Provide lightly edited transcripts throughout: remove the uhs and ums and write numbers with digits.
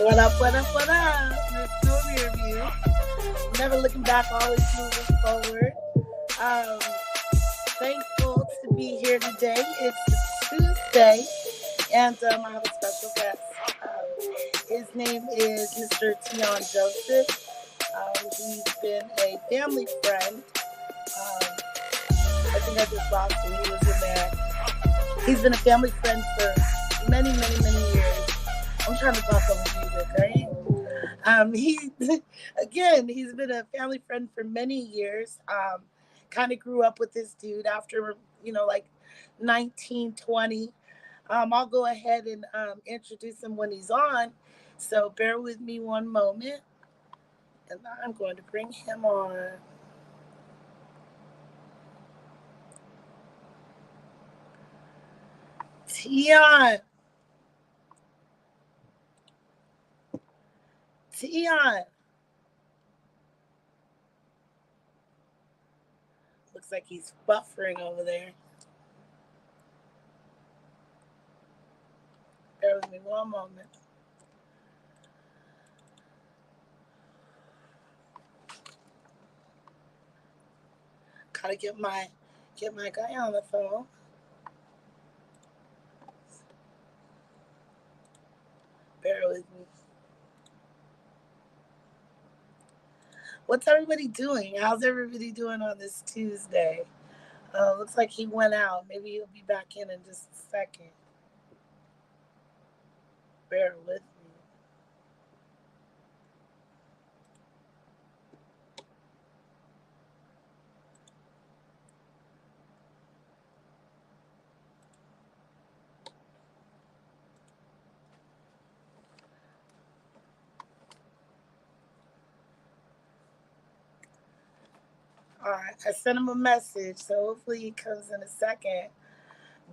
What up, what up, what up? MissNoRearView. Never looking back, always moving forward. Um, Thankful to be here today. It's Tuesday, and I have a special guest. His name is Mr. Teon Joseph. He's been a family friend. I think I just lost him. He was in there. He's been a family friend for many, many, many years. I'm trying to talk over music, right? He's been a family friend for many years. Kind of grew up with this dude after, like 1920. I'll go ahead and introduce him when he's on. So bear with me one moment, and I'm going to bring him on. Teon. Looks like he's buffering over there. Bear with me one moment. Gotta get my guy on the phone. Bear with me. What's everybody doing? How's everybody doing on this Tuesday? Looks like he went out. Maybe he'll be back in just a second. Bear with me. All right, I sent him a message, so hopefully he comes in a second.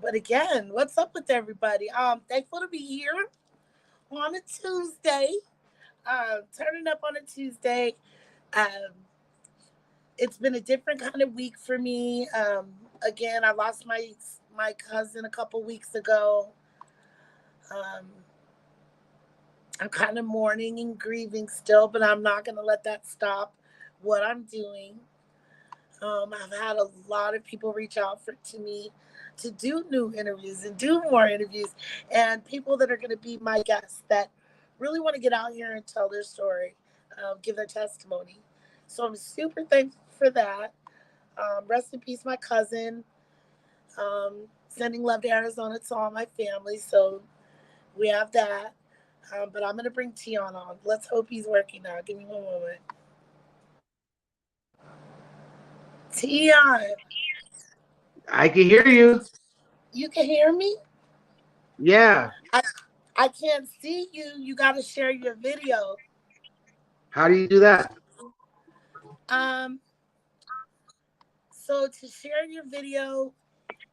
But again, what's up with everybody? Thankful to be here on a Tuesday. Turning up on a Tuesday. It's been a different kind of week for me. Again, I lost my cousin a couple weeks ago. I'm kind of mourning and grieving still, but I'm not going to let that stop what I'm doing. I've had a lot of people reach out to me to do new interviews and do more interviews, and people that are going to be my guests that really want to get out here and tell their story, give their testimony. So I'm super thankful for that. Rest in peace, my cousin. Sending love to Arizona to all my family. So we have that. But I'm going to bring Teon on. Let's hope he's working now. Give me one moment. Teon. I can hear you. You can hear me? Yeah. I can't see you. You got to share your video. How do you do that? So to share your video,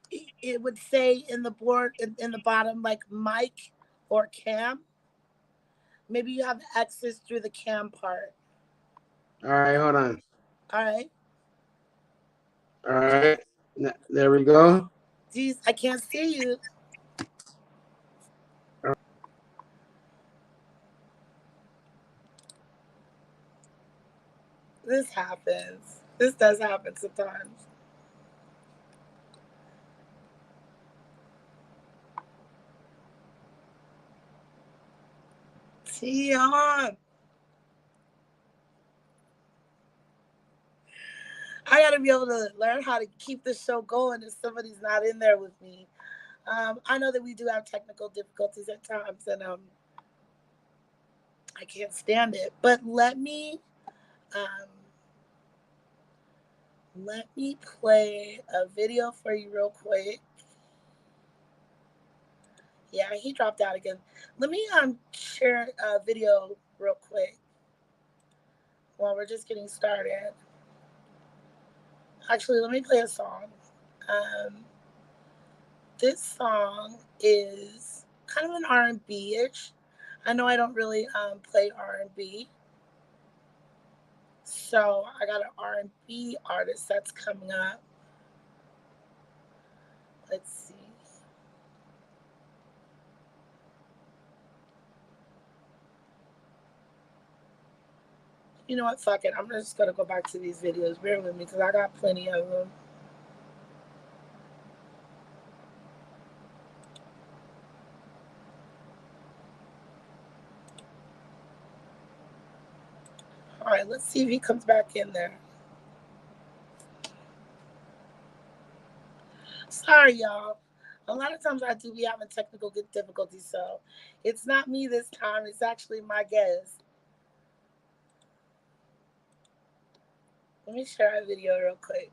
it would say in the board, in the bottom, like mic or cam. Maybe you have access through the cam part. All right, hold on. All right. All right. There we go. Geez, I can't see you. This happens. This does happen sometimes. Teon. I got to be able to learn how to keep the show going if somebody's not in there with me. I know that we do have technical difficulties at times, and I can't stand it. But let me play a video for you real quick. Yeah, he dropped out again. Let me share a video real quick while we're just getting started. Actually, let me play a song. This song is kind of an R&B-ish. I know I don't really play R&B. So I got an R&B artist that's coming up. Let's see. You know what? Fuck it. I'm just gonna go back to these videos. Bear with me because I got plenty of them. All right, let's see if he comes back in there. Sorry, y'all. A lot of times I do be having technical difficulties, so it's not me this time. It's actually my guest. Let me share a video real quick.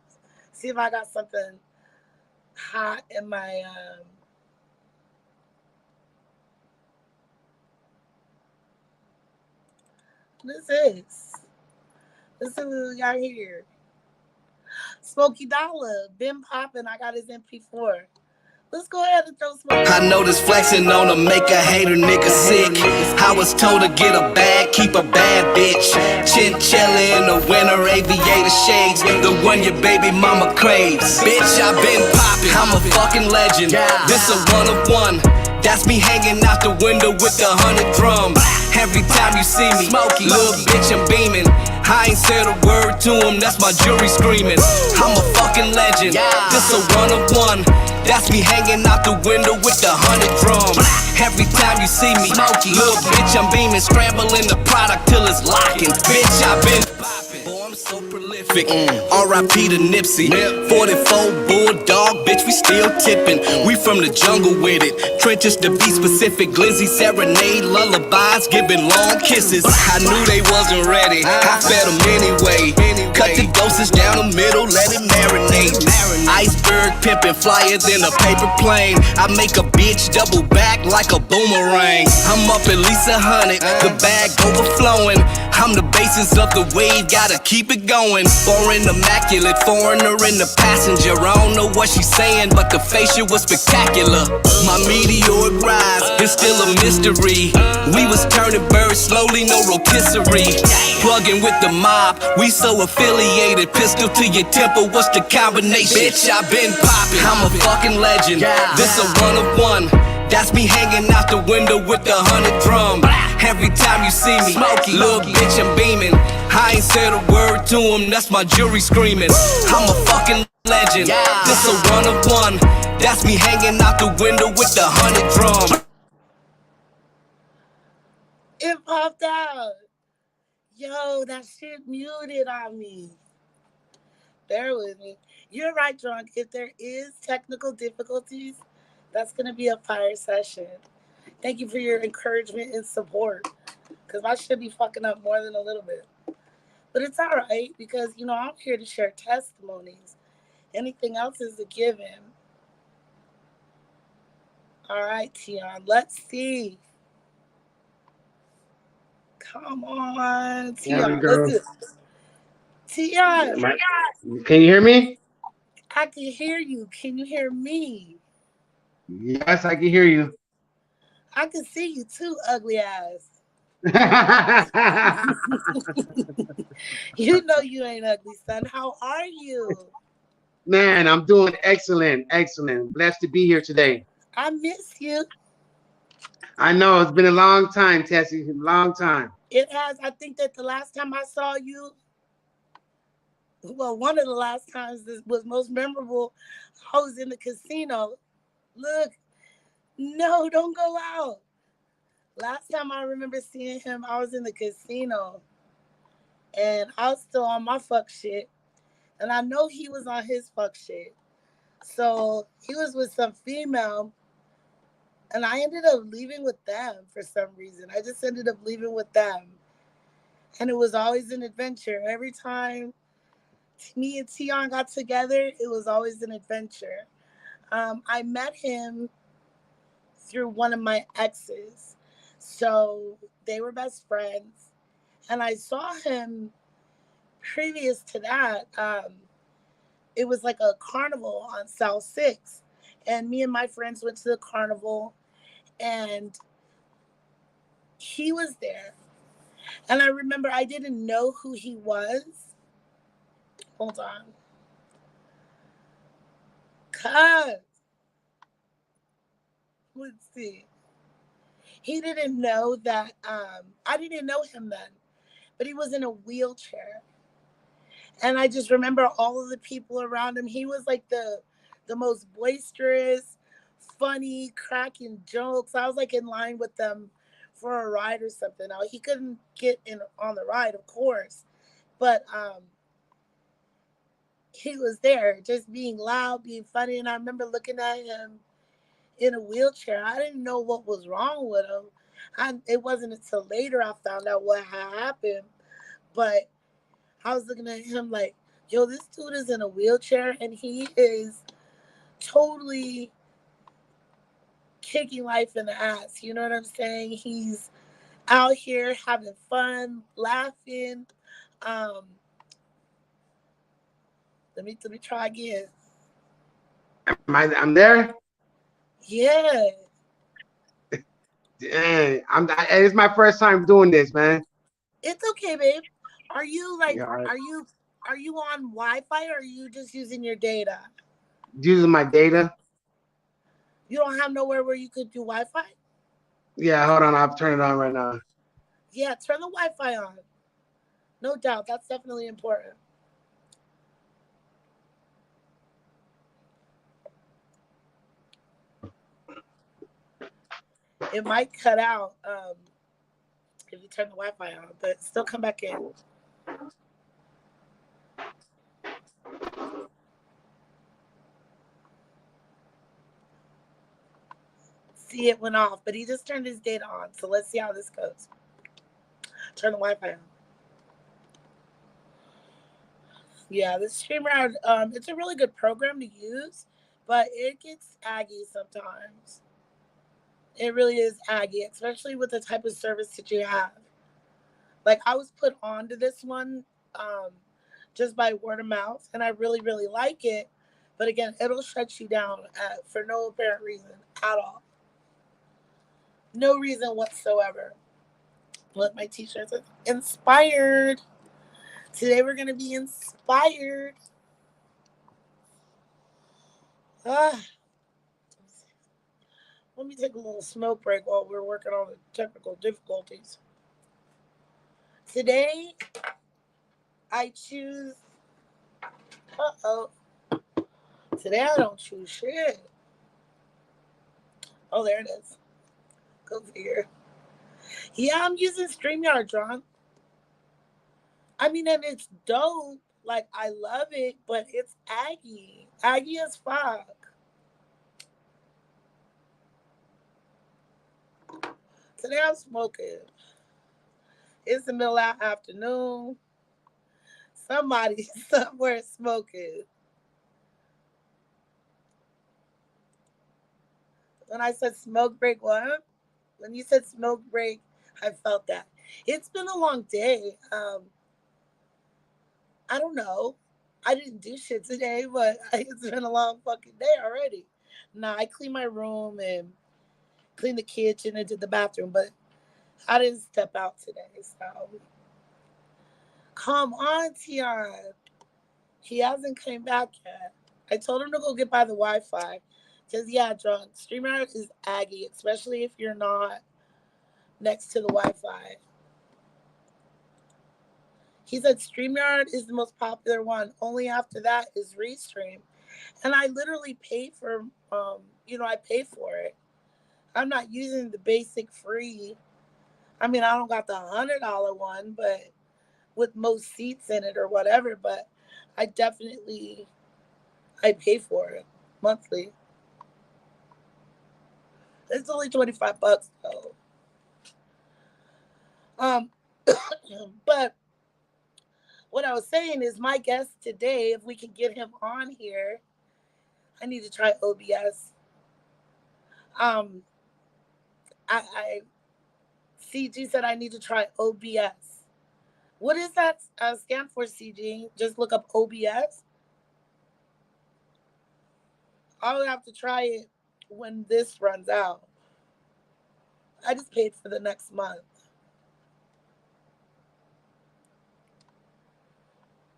See if I got something hot in my This is what we got here. Smokey Dollar, been popping. I got his MP4. Let's go ahead and throw Smokey. I know this flexing on to make a hater nigga sick. I was told to get a bag, keep a bad bitch. Chinchilla in the winter, aviator shades, the one your baby mama craves. Bitch, I been poppin', I'm a fucking legend. This a one of one. That's me hanging out the window with the 100 drums. Every time you see me, little bitch, I'm beaming. I ain't said a word to him, that's my jury screaming. I'm a fucking legend, this a one of one. That's me hanging out the window with the 100 drums. Every time you see me, little bitch, I'm beaming. Scrambling the product till it's locking. Bitch, I been poppin'. Boy, I'm so prolific. R.I.P. to Nipsey. 44 Bulldog, bitch, we still tipping. We from the jungle with it. Trenches to be specific. Glizzy serenade, lullabies, giving long kisses. I knew they wasn't ready. I fed them anyway. Cut the doses down the middle, let it marinate. Iceberg pimpin', flyer than a paper plane. I make a bitch double back like a boomerang. I'm up at least 100, the bag overflowing. I'm the basis of the wave, gotta keep it going. Foreign immaculate, foreigner in the passenger. I don't know what she's saying, but the facial was spectacular. My meteoric rise is still a mystery. We was turning birds slowly, no rotisserie. Plugging with the mob, we so affiliated. Pistol to your temple, what's the combination? Bitch, I been poppin', I'm a fucking legend. This a one of one. That's me hanging out the window with the 100 drum. Every time you see me, little bitch, I'm beaming. I ain't said a word to him, that's my jury screaming. I'm a fucking legend, this a one of one. That's me hanging out the window with the 100 drum. It popped out. Yo, that shit muted on me. Bear with me. You're right, Drunk. If there is technical difficulties, that's going to be a fire session. Thank you for your encouragement and support. Because I should be fucking up more than a little bit. But it's all right because, you know, I'm here to share testimonies. Anything else is a given. All right, Teon. Let's see. Come on, There we Teon. Let's go. do it. Teon, Can you hear me? I can hear you. Can you hear me? Yes, I can hear you. I can see you too, ugly ass. You know you ain't ugly, son. How are you? Man, I'm doing excellent, excellent. Blessed to be here today. I miss you. I know it's been a long time, Tessie, a long time. It has. I think that the last time I saw you, well, one of the last times this was most memorable, I was in the casino. Look, no, don't go out. Last time I remember seeing him, I was in the casino. And I was still on my fuck shit. And I know he was on his fuck shit. So he was with some female. And I ended up leaving with them for some reason. I just ended up leaving with them. And it was always an adventure. Every time me and Teon got together, it was always an adventure. I met him through one of my exes. So they were best friends. And I saw him previous to that. It was like a carnival on South 6. And me and my friends went to the carnival. And he was there. And I remember I didn't know who he was. Hold on. Cuz. Let's see. He didn't know that, I didn't know him then. but he was in a wheelchair. And I just remember all of the people around him. He was like the most boisterous, funny, cracking jokes. I was like in line with them for a ride or something. Now he couldn't get in on the ride, of course, but he was there, just being loud, being funny. And I remember looking at him in a wheelchair. I didn't know what was wrong with him. It wasn't until later I found out what had happened. But I was looking at him like, yo, this dude is in a wheelchair and he is totally kicking life in the ass. You know what I'm saying? He's out here having fun, laughing. Um, let me try again. I'm there. Yeah, Dang, it's my first time doing this, man. it's okay, babe. Are you like, Yeah, all right. are you on Wi-Fi or are you just using your data? Using my data. You don't have nowhere where you could do Wi-Fi? Yeah, hold on. I'll turn it on right now. Yeah, turn the Wi-Fi on. No doubt, that's definitely important. It might cut out if you turn the Wi-Fi on, but still come back in. See, it went off, but he just turned his data on. So let's see how this goes. Turn the Wi-Fi on. Yeah, the streamer, it's a really good program to use, but it gets aggy sometimes. It really is aggy, especially with the type of service that you have. Like I was put onto this one um, just by word of mouth, and I really, really like it. But again, it'll shut you down for no apparent reason at all. No reason whatsoever. Look, my t-shirt says inspired. Today we're gonna be inspired. Ah, let me take a little smoke break while we're working on the technical difficulties. Today I choose. Uh oh. Today I don't choose shit. Oh, there it is. Go figure. Yeah, I'm using StreamYard, John. I mean, and it's dope. Like, I love it, but it's aggy. Aggy as fuck. Today I'm smoking. It's the middle of the afternoon. Somebody somewhere smoking. When I said smoke break, what? When you said smoke break, I felt that. It's been a long day. I don't know. I didn't do shit today, but it's been a long fucking day already. Nah, I cleaned my room and cleaned the kitchen and did the bathroom, but I didn't step out today. So come on, Teon. He hasn't came back yet. I told him to go get by the Wi-Fi. Because yeah, drunk. StreamYard is aggy, especially if you're not next to the Wi-Fi. He said StreamYard is the most popular one. Only after that is Restream. And I literally pay for I pay for it. I'm not using the basic free. I mean, I don't got the $100 one, but with most seats in it or whatever, but I definitely I pay for it monthly. It's only $25 though. Um but what I was saying is my guest today, if we can get him on here, I need to try OBS. Um I CG said I need to try OBS. What does that stand for, CG? Just look up OBS. I'll have to try it when this runs out. I just paid for the next month.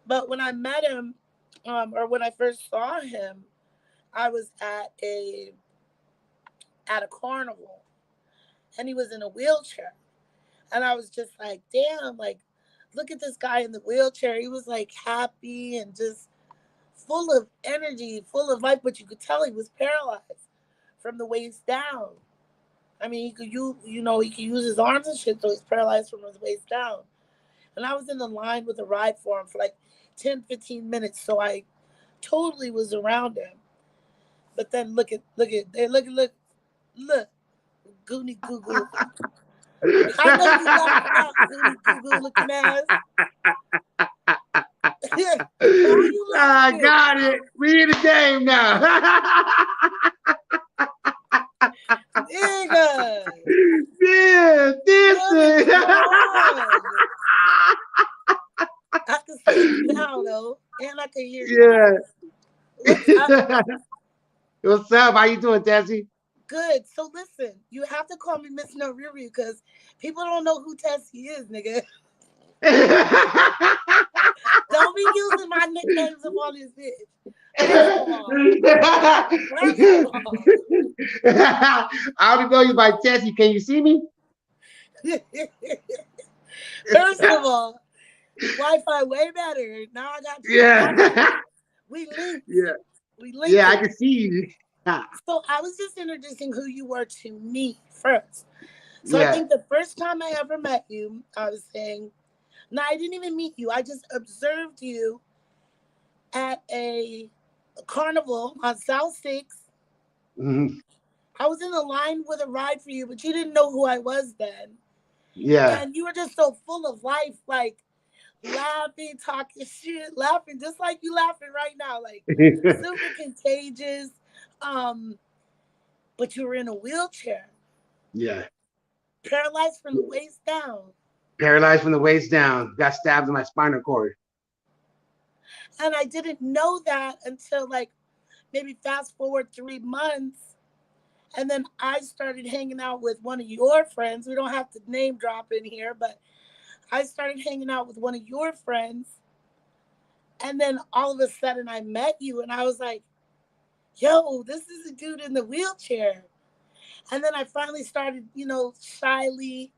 But when I met him, or when I first saw him, I was at a carnival, and he was in a wheelchair, and I was just like, damn, like look at this guy in the wheelchair. He was like happy and just full of energy, full of life, but you could tell he was paralyzed from the waist down. I mean, he could he could use his arms and shit, so he's paralyzed from his waist down. And I was in the line with a ride for him for like 10, 15 minutes, so I totally was around him. But then look, Goonie Goo Goo. I know you laughing out, Goonie Goo Goo looking ass. Why you I laughing? got it. We in the game now. Nigga. Yeah, this What is is. wrong? I can see you now though, and I can hear you. Yeah. What's up? What's up? How you doing, Tessie? Good. So listen, you have to call me MissNoRearView because people don't know who Tessie is, nigga. Don't be using my nicknames up on this bitch. First of all. I only know you by Tessie. Can you see me? First of all, Wi-Fi way better. Now I got you. Yeah. We linked. Yeah. We linked. Yeah, I can see you. So I was just introducing who you were to me first. So Yeah. I think the first time I ever met you, I was saying, no, I didn't even meet you. I just observed you at a carnival on South 6th. Mhm. I was in the line with a ride for you, but you didn't know who I was then. Yeah. And you were just so full of life, like laughing, talking shit, laughing just like you laughing right now, like super contagious. But you were in a wheelchair, Yeah. paralyzed from the waist down. Paralyzed from the waist down. Got stabbed in my spinal cord. And I didn't know that until like maybe fast forward 3 months. And then I started hanging out with one of your friends. We don't have to name drop in here, but I started hanging out with one of your friends. And then all of a sudden I met you and I was like, yo, this is a dude in the wheelchair. And then I finally started, shyly,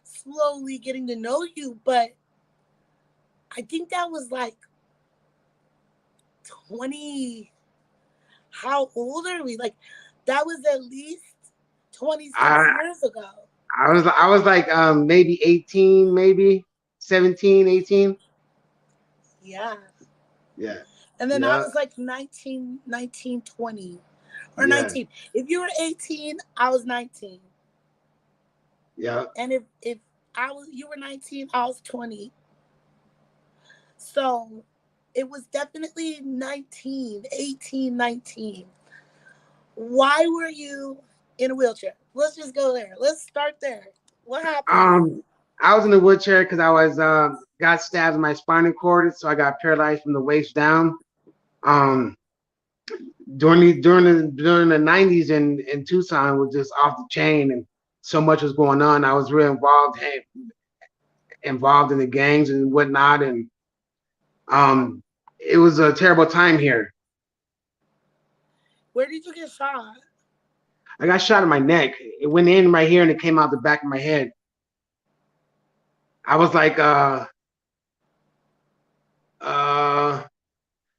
slowly getting to know you. But I think that was like 20. How old are we? Like, that was at least 26 years ago. I was like maybe 18, maybe 17, 18. Yeah. Yeah. And then I Yeah. was like 19, 20 or Yeah. 19. If you were 18, I was 19. Yeah. And if you were 19, I was 20. So it was definitely 19, 18, 19. Why were you in a wheelchair? Let's just go there. Let's start there. What happened? I was in the wheelchair because I was got stabbed in my spinal cord, so I got paralyzed from the waist down. During the 90s in Tucson was just off the chain, and so much was going on. I was really involved in the gangs and whatnot, and it was a terrible time here. Where did you get shot? I got shot in my neck. It went in right here and it came out the back of my head. I was like,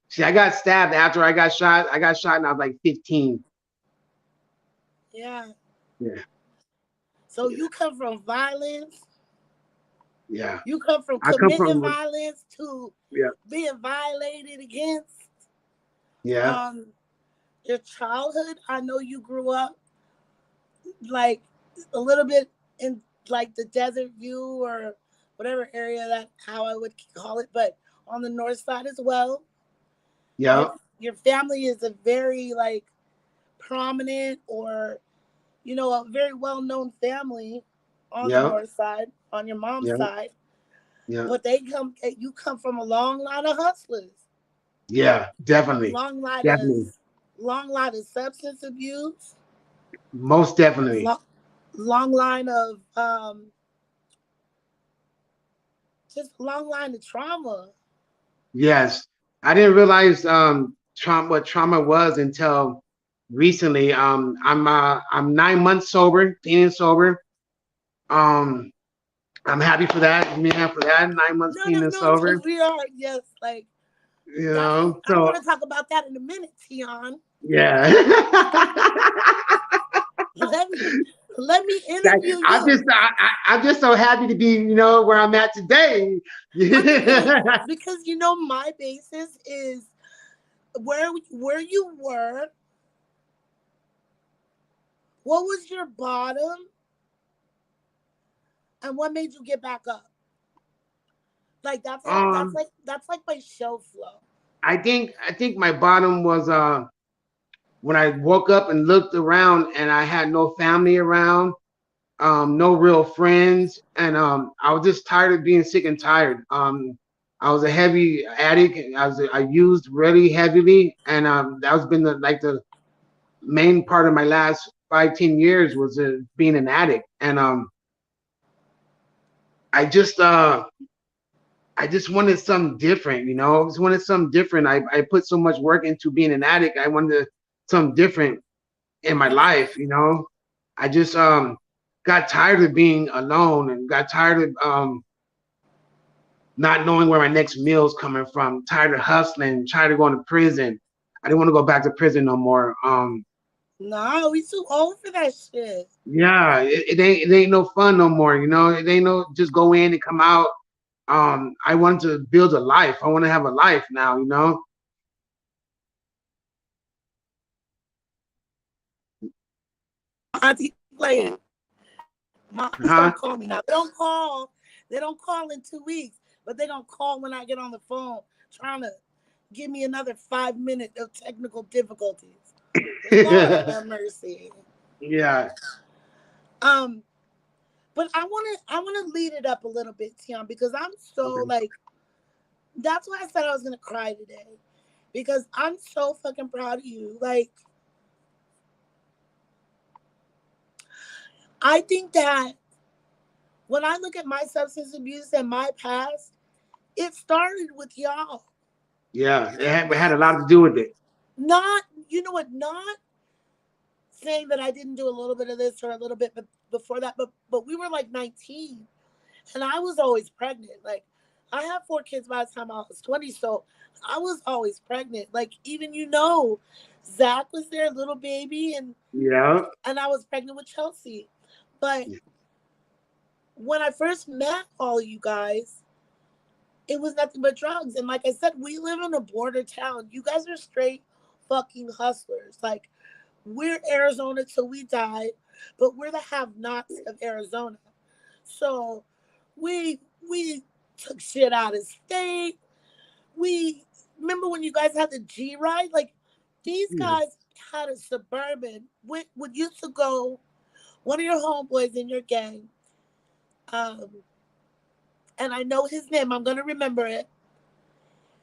see, I got stabbed after I got shot. I got shot and I was like 15. Yeah. Yeah. So you come from violence. Yeah. You come from committing violence to being violated against. Yeah. Your childhood, I know you grew up like a little bit in like the Desert View or whatever area that how I would call it, but on the north side as well. Yeah. Your family is a very like prominent or a very well-known family on the north side, on your mom's side. Yeah. But you come from a long line of hustlers. Yeah, definitely. Long line of substance abuse. Most definitely. Long line of just long line of trauma. Yes. I didn't realize what trauma was until recently. I'm 9 months sober, clean and sober. I'm happy for that. Man, for that 9 months No, clean no, and no, because sober. we are, yes, like You that's what know, I so want to talk about that in a minute, Teon. yeah. Let me let me That, interview you. I'm just so happy to be, where I'm at today. Because my basis is where you were, what was your bottom, and what made you get back up. Like um, that's like my show flow. I think my bottom was when I woke up and looked around and I had no family around, no real friends, and I was just tired of being sick and tired. I was a heavy addict. I used really heavily, and that was been the main part of my last 5-10 years was being an addict, and I just uh I just wanted something different, I just wanted something different. I put so much work into being an addict. I wanted something different in my And life. I just got tired of being alone and got tired of not knowing where my next meal's coming from, tired of hustling, tired of going to prison. I didn't want to go back to prison no more. nah, we too old for that shit. Yeah, it ain't no fun no more, it ain't no just go in and come out. I want to build a life. I want to have a life now. Auntie playing. My auntie Huh? start calling me now. They don't call. They don't call in 2 weeks, but they gonna call when I get on the phone, trying to give me another 5 minutes of technical difficulties. Lord have mercy. Yeah. Um, but I wanna lead it up a little bit, Tian, because I'm so Okay. like that's why I said I was gonna cry today. Because I'm so fucking proud of you. Like, I think that when I look at my substance abuse and my past, it started with y'all. Yeah. It had a lot to do with it. Not, you know what, not saying that I didn't do a little bit of this or a little bit before that, but we were like 19 and I was always pregnant. Like, I had 4 kids by the time I was 20, so I was always pregnant. Like, even Zach was their little baby, Yeah. and I was pregnant with Chelsea. But when I first met all of you guys, it was nothing but drugs. And like I said, we live in a border town. You guys are straight fucking hustlers. Like, we're Arizona till we die, but we're the have-nots of Arizona. So we took shit out of state. We remember when you guys had the G ride? Like, these Yeah. guys had a suburban. Would used to go. One of your homeboys in your gang, um, and I know his name. I'm gonna remember it.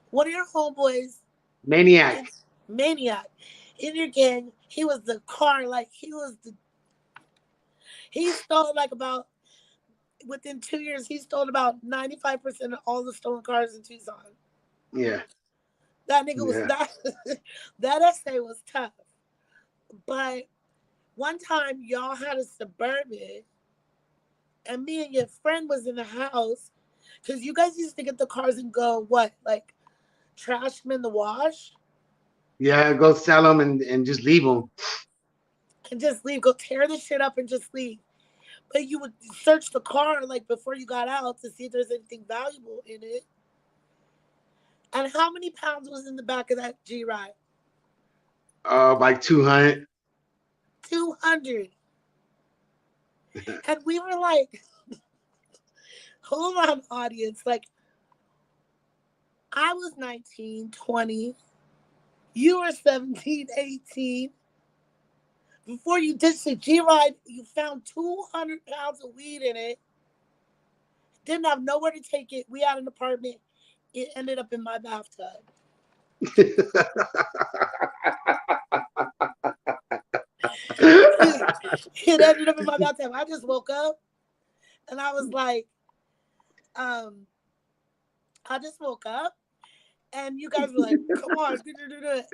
One of your homeboys, Maniac. in, maniac, in your gang. He was the car. Like, he stole like about within 2 years. He stole about 95% of all the stolen cars in Tucson. Yeah. That nigga was Yeah. that. That essay was tough. But one time y'all had a suburban, and me and your friend was in the house because you guys used to get the cars and go what, like, trash them in the wash Yeah. Go sell them and just leave them. and just leave, go tear the shit up and just leave. But you would search the car like before you got out to see if there's anything valuable in it. And how many pounds was in the back of that G ride? Like 200. 200. And we were like, hold on, audience. Like, I was 19, 20. You were 17, 18. Before you ditched the G ride, you found 200 pounds of weed in it. Didn't have nowhere to take it. We had an apartment. It ended up in my bathtub. It ended up in my bathtub. I just woke up and I was like, um, I just woke up and you guys were like, come on.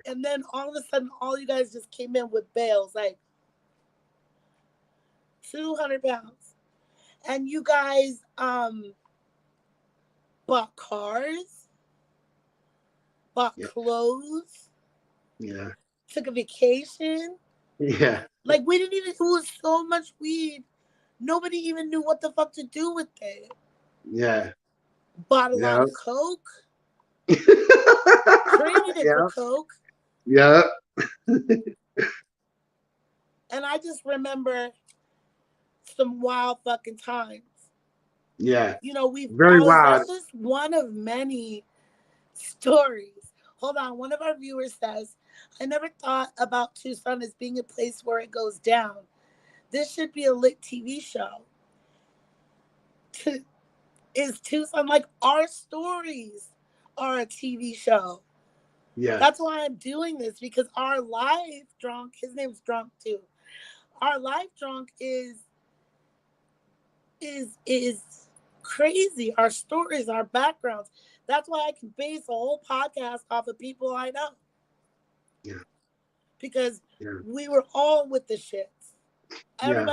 And then all of a sudden, all you guys just came in with bales, like 200 pounds. And you guys bought cars, bought Yeah. clothes, Yeah. took a vacation. Yeah. Like we didn't even. It was so much weed. Nobody even knew what the fuck to do with it. Yeah. Bought a lot Yeah. of coke. Traded it for Yeah. coke. Yeah. And I just remember some wild fucking times. Yeah. You know, we've Very all. wild. That's just one of many stories. Hold on. One of our viewers says, I never thought about Tucson as being a place where it goes down. This should be a lit TV show. Is Tucson like our stories are a TV show? Yeah. That's why I'm doing this because our live drunk, his name's Drunk too. Our live drunk is crazy. Our stories, our backgrounds. That's why I can base a whole podcast off of people I know. Yeah. Because Yeah. we were all with the shits. Yeah.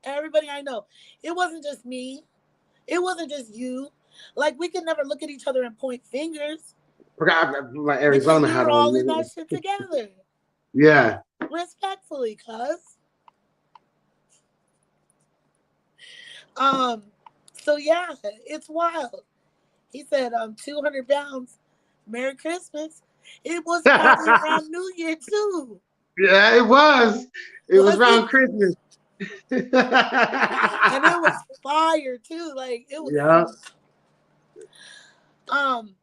Everybody I know. It wasn't just me. It wasn't just you. Like we could never look at each other and point fingers Forgot my because Arizona we hat were all in that on. shit together. Yeah. Respectfully, cuz. Um, so yeah, it's wild. He said 200 pounds. Merry Christmas. It was probably around New Year too. Yeah, it was. It was Was it? around Christmas. And it was fire too. Like it was Yeah. um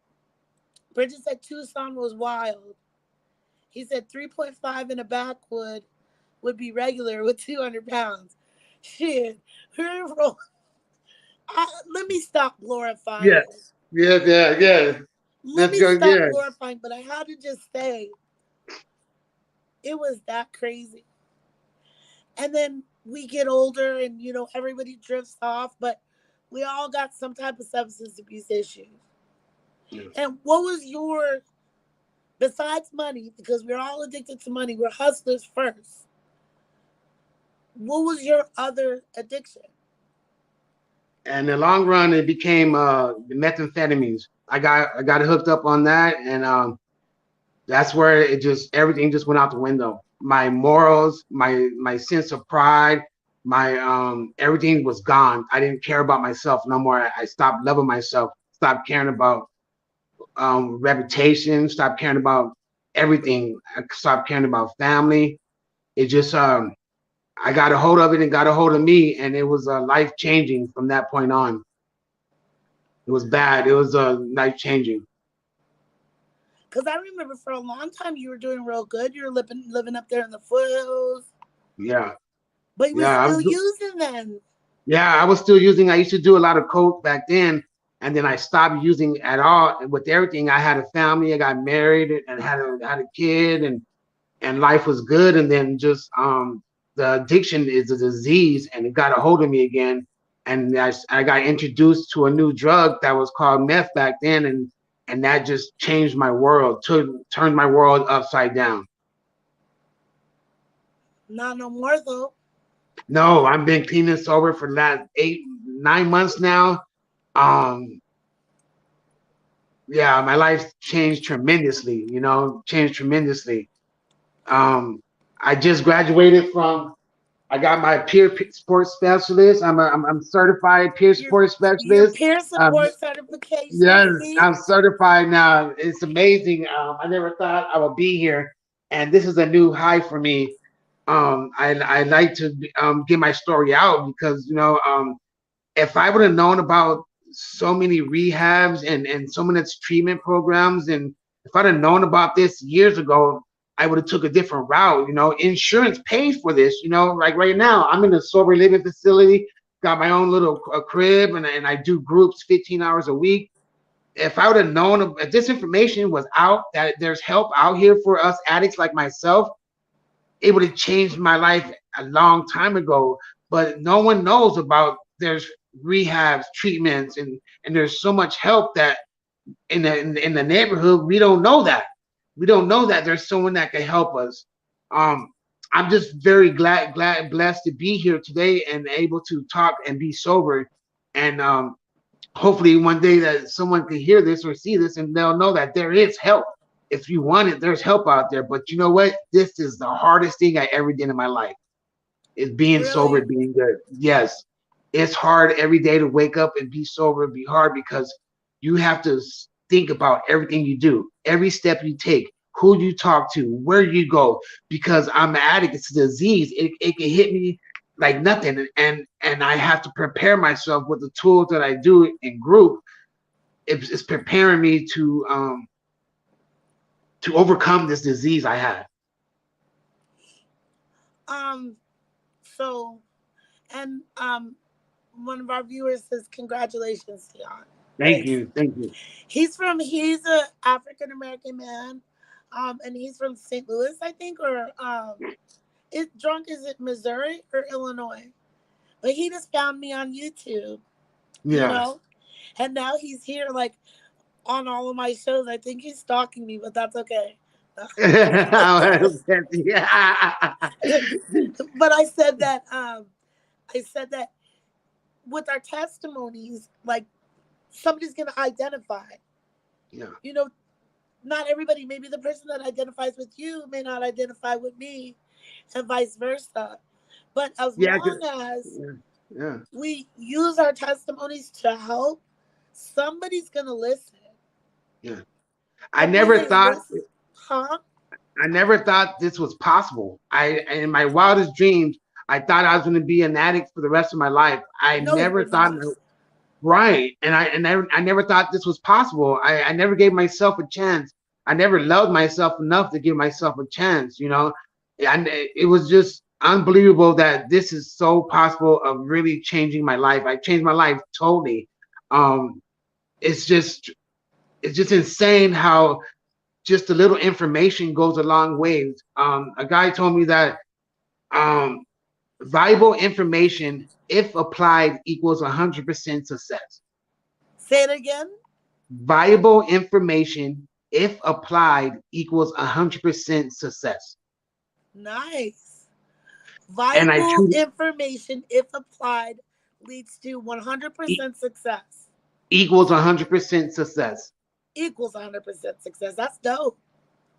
Bridget said Tucson was wild. He said 3.5 in a backwood would be regular with 200 pounds. Shit. Let me stop glorifying. Yes. Yes. Yeah. Yeah. Let Let's me go. stop Yeah. glorifying, but I had to just say it was that crazy. And then we get older and, you know, everybody drifts off, but we all got some type of substance abuse issues. Yeah. And what was your, besides money, because we're all addicted to money, we're hustlers first. What was your other addiction? And in the long run, it became the methamphetamines. I got hooked up on that, and that's where it just everything just went out the window. My morals, my sense of pride, my everything was gone. I didn't care about myself no more. I stopped loving myself. Stopped caring about reputation. Stopped caring about everything. I stopped caring about family. It just I got a hold of it and got a hold of me, and it was life changing from that point on. It was bad. It was life changing. Because I remember for a long time you were doing real good. You were living up there in the foothills, Yeah, but you were yeah. still using them. Yeah, I was still using. I used to do a lot of coke back then, and then I stopped using at all. With everything, I had a family. I got married and had a kid, and life was good. And then just the addiction is a disease, and it got a hold of me again. And I got introduced to a new drug that was called meth back then, and that just changed my world, turned my world upside down. Not no more though. No, I've been clean and sober for the last 8, 9 months now. Um, yeah, my life changed tremendously. Changed tremendously. Um, I just graduated from. I got my support specialist. I'm certified peer Your support your specialist. peer Um, support certification. yes, See, I'm certified now. It's amazing. I never thought I would be here, and this is a new high for me. I like to get my story out because if I would have known about so many rehabs and so many treatment programs, and if I'd have known about this years ago, I would have took a different route. Insurance pays for this. Like right now, I'm in a sober living facility, got my own little crib, and I do groups 15 hours a week. If I would have known if this information was out that there's help out here for us addicts like myself, it would have changed my life a long time ago. But no one knows about there's rehabs, treatments, and there's so much help that in the neighborhood we don't know that. We don't know that there's someone that can help us. Um, I'm just very glad, blessed to be here today and able to talk and be sober And hopefully one day that someone can hear this or see this and they'll know that there is help. If you want it, there's help out there. But you know what? This is the hardest thing I ever did in my life. Is being sober, Really? being good. Yes, it's hard every day to wake up and be sober and be hard because you have to think about everything you do, every step you take, who you talk to, where you go. Because I'm an addict, it's a disease. It can hit me like nothing, and I have to prepare myself with the tools that I do in group. It's preparing me to overcome this disease I have. Um. So, and one of our viewers says, "Congratulations, Teon." Thank Thanks. you, thank you. He's a African American man, and he's from St. Louis, I think, or is it Missouri or Illinois? But he just found me on YouTube, you Yeah. know, and now he's here, like on all of my shows. I think he's stalking me, but that's okay. Yeah. But I said that with our testimonies, like somebody's gonna identify. Yeah. You know, not everybody. Maybe the person that identifies with you may not identify with me, and vice versa. But as Yeah. long as Yeah. Yeah. we use our testimonies to help, somebody's gonna listen. Yeah. I And when never they thought listen, huh? I never thought this was possible. I in my wildest dreams, I thought I was going to be an addict for the rest of my life. I No, you never were thought not. right, and I never thought this was possible. I never gave myself a chance. I never loved myself enough to give myself a chance. And it was just unbelievable that this is so possible of really changing my life. I changed my life totally. Um, it's just it's just insane how just a little information goes a long way. A guy told me that um, valuable information, if applied, equals 100% success. Say it again. Valuable information, if applied, equals 100% success. Nice. And I Valuable truly information, if applied, leads to e- 100% success. equals 100% success. Equals 100% success. That's dope.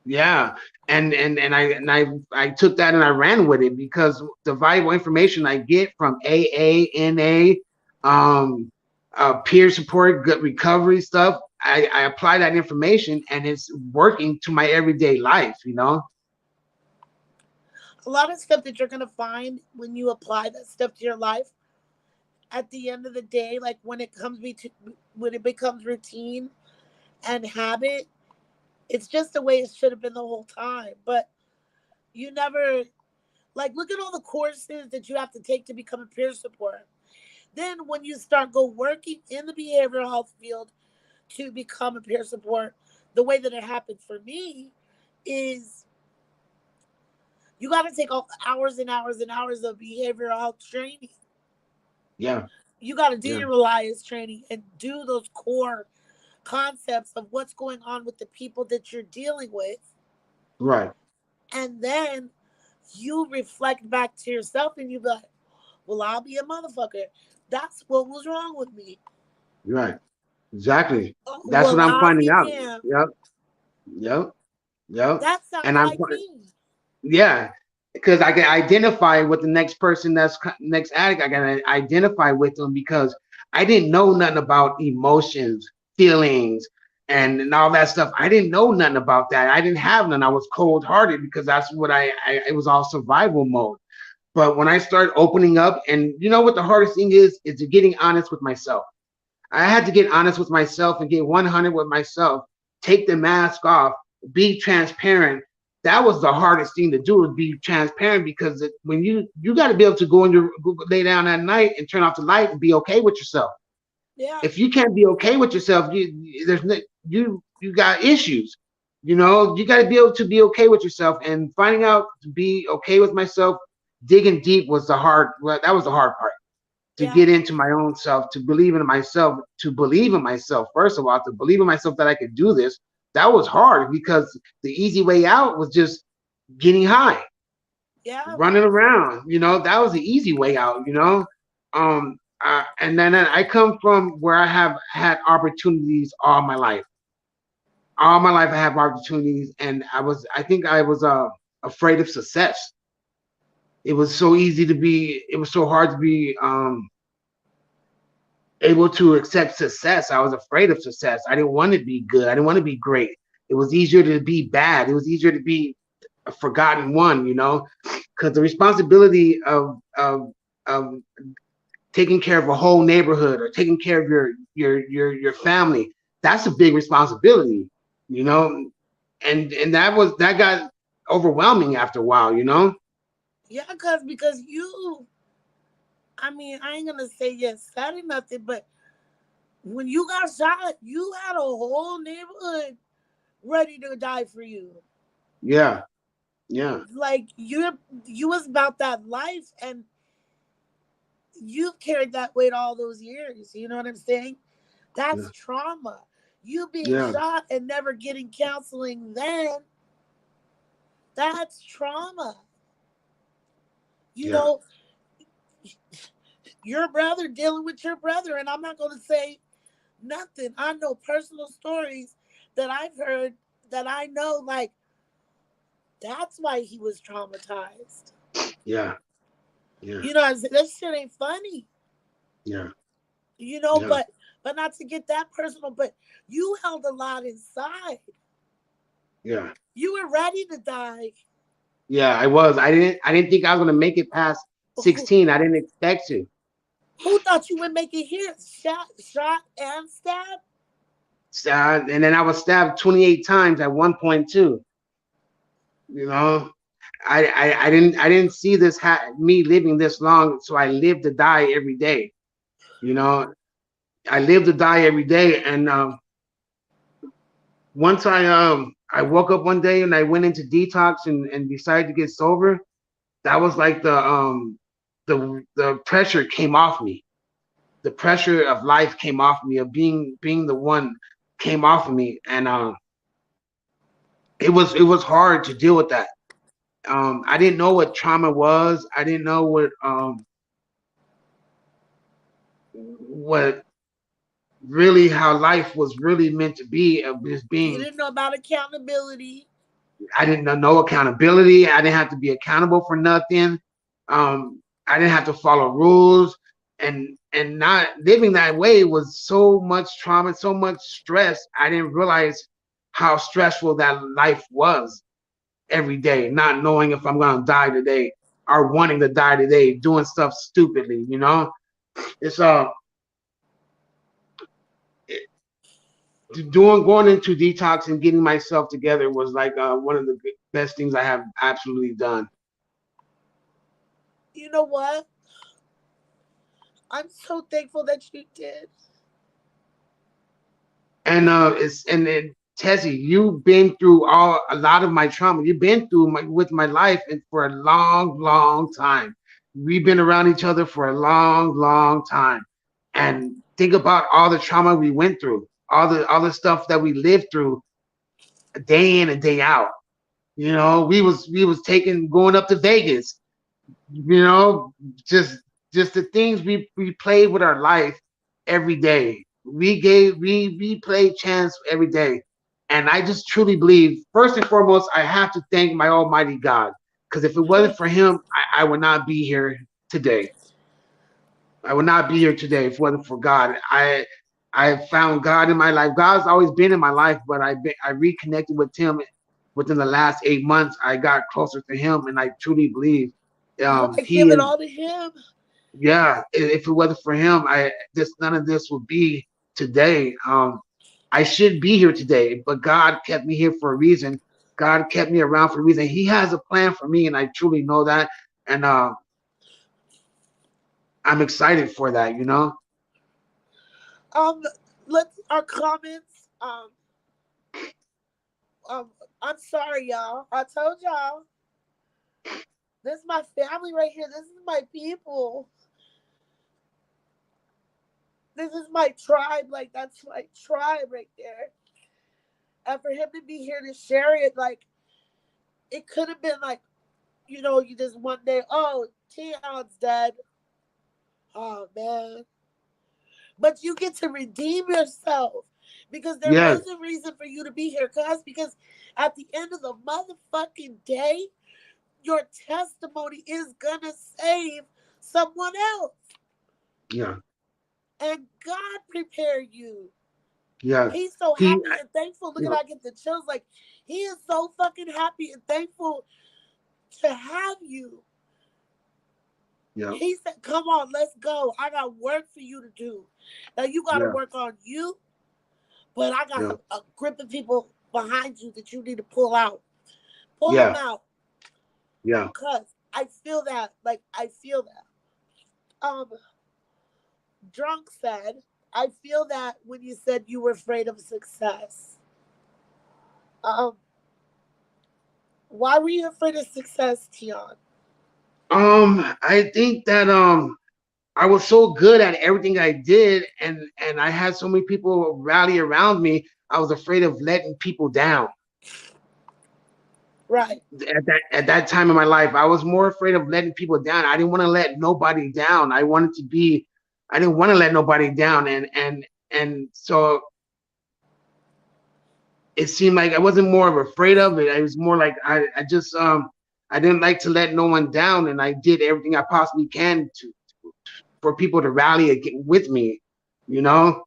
Yeah, and I took that and I ran with it because the valuable information I get from AA, NA, um, peer support, good recovery stuff, I apply that information and it's working to my everyday life. A lot of stuff that you're going to find when you apply that stuff to your life, at the end of the day, like when it becomes routine and habit, it's just the way it should have been the whole time. But you never, like, look at all the courses that you have to take to become a peer support. Then when you start go working in the behavioral health field to become a peer support, the way that it happened for me is you got to take all hours and hours and hours of behavioral health training. Yeah, You got to do yeah, your reliance training and do those core concepts of what's going on with the people that you're dealing with. right, And then you reflect back to yourself and you be like, well, I'll be a motherfucker. That's what was wrong with me. right, exactly. Oh, That's well, what I'm I'll finding be out. damned. Yep, yep, yep. That sounds And like me. yeah, because I can identify with the next person that's next addict. I can identify with them because I didn't know nothing about emotions, feelings, and all that stuff. I didn't know nothing about that. I didn't have none. I was cold hearted because that's what I it was all survival mode. But when I started opening up, and you know what the hardest thing is getting honest with myself. I had to get honest with myself and get 100 with myself, take the mask off, be transparent. That was the hardest thing to do, is be transparent, because when you got to be able to go in your lay down at night and turn off the light and be okay with yourself. Yeah. If you can't be okay with yourself, you got issues. You got to be able to be okay with yourself, and finding out to be okay with myself, digging deep was the hard. Well, that was the hard part, to Yeah. get into my own self, to believe in myself, first of all, to believe in myself that I could do this. That was hard because the easy way out was just getting high, Yeah. running around. That was the easy way out. And then I come from where I have had opportunities all my life. All my life I have opportunities, and I think I was afraid of success. It was so easy to be. It was so hard to be able to accept success. I was afraid of success. I didn't want to be good. I didn't want to be great. It was easier to be bad. It was easier to be a forgotten one, because the responsibility of taking care of a whole neighborhood or taking care of your family, that's a big responsibility, you know, and that got overwhelming after a while. Yeah, because you, I mean, I ain't gonna say yes, that ain't nothing, but when you got shot, you had a whole neighborhood ready to die for you. Yeah, yeah, Like you was about that life, and you've carried that weight all those years. You know what I'm saying? yeah, That's trauma. You being yeah, shot and never getting counseling then, that's trauma. You yeah, know, your brother dealing with your brother, and I'm not going to say nothing. I know personal stories that I've heard that I know, like, that's why he was traumatized. yeah, yeah, You know what I'm saying? That shit ain't funny. yeah, You know, yeah, but not to get that personal, but you held a lot inside. yeah, You were ready to die. yeah. I didn't think I was gonna make it past Who, 16. I didn't expect to. who thought you would make it here? Shot and stabbed? And then I was stabbed 28 times at one point too. You know, I didn't see me living this long, so I live to die every day. You know, I live to die every day, and once I woke up one day and I went into detox and decided to get sober. That was like the pressure came off me. The pressure of life came off me, of being the one came off of me, and it was hard to deal with that. I didn't know what trauma was. I didn't know what really how life was really meant to be, of just You being. didn't know about accountability. I didn't know no accountability. I didn't have to be accountable for nothing. I didn't have to follow rules, and not living that way was so much trauma, so much stress. I didn't realize how stressful that life was every day, not knowing if I'm gonna die today or wanting to die today, doing stuff stupidly. It's doing going into detox and getting myself together was like one of the best things I have absolutely done. You know what? I'm so thankful that you did. And Tessie, you've been through a lot of my trauma. You've been through with my life and for a long, long time. We've been around each other for a long, long time. And think about all the trauma we went through, all the stuff that we lived through day in and day out. We was taking going up to Vegas, you know, just the things we played with our life every day. We played chance every day. And I just truly believe, first and foremost, I have to thank my almighty God. Because if it wasn't for him, I would not be here today. I would not be here today if it wasn't for God. I found God in my life. God's always been in my life, but I reconnected with him within the last 8 months. I got closer to him, and I truly believe You gotta he give it is. all to him. Yeah, if it wasn't for him, none of this would be today. I should be here today, but God kept me here for a reason. God kept me around for a reason. He has a plan for me, and I truly know that. And I'm excited for that. Um, let's our comments. Um, I'm sorry, y'all. I told y'all this is my family right here. This is my people. This is my tribe. Like that's my tribe right there. And for him to be here to share it, like it could have been like, you just one day, oh, Teon's dead. Oh man. But you get to redeem yourself because there Yes. was a reason for you to be here, cuz, because at the end of the motherfucking day, your testimony is gonna save someone else. Yeah. And God prepared you. Yeah. He's so He. happy and thankful. Look You at, know. I get the chills. Like, he is so fucking happy and thankful to have you. Yeah. He said, come on, let's go. I got work for you to do. Now you got to Yeah. work on you, but I got Yeah. a grip of people behind you that you need to pull out. Pull them Yeah. out. Yeah. Cause I feel that. Like, I feel that. Drunk said, I feel that when you said you were afraid of success. Um, why were you afraid of success, Teon? I think that I was so good at everything I did, and I had so many people rally around me. I was afraid of letting people down. Right. At that time in my life, I was more afraid of letting people down. I didn't want to let nobody down. I didn't want to let nobody down, and so it seemed like I wasn't more of afraid of it. I was more like I just I didn't like to let no one down, and I did everything I possibly can to for people to rally with me, you know.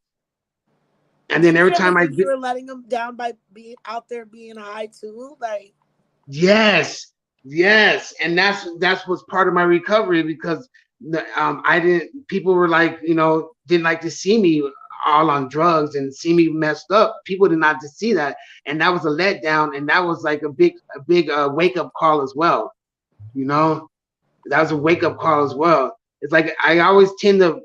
And Do then you every feel time like I you did, were letting them down by being out there being high too? Like, yes, yes, and that's what's part of my recovery because I didn't. People were like, didn't like to see me all on drugs and see me messed up. People did not to see that, and that was a letdown, and that was like a big wake up call as well. You know, that was a wake up call as well. It's like I always tend to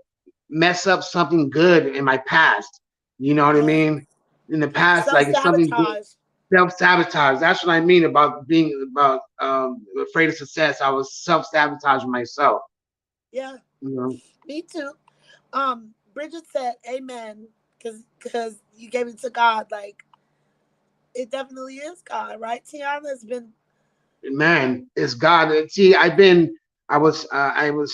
mess up something good in my past. You know what I yeah, mean? In the past, self like it's something good. sabotage. Self-sabotage. That's what I mean about being about afraid of success. I was self-sabotaging myself. Yeah, You know? me too. Bridget said, "Amen," because you gave it to God. Like, it definitely is God, right? Tiana's been Man, it's God. See, I was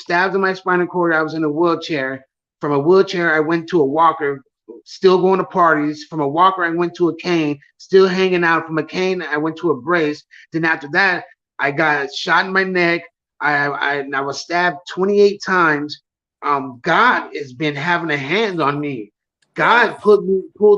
stabbed in my spinal cord. I was in a wheelchair. From a wheelchair, I went to a walker, still going to parties. From a walker, I went to a cane, still hanging out. From a cane, I went to a brace. Then after that, I got shot in my neck. I was stabbed 28 times. God has been having a hand on me. yeah, God pulled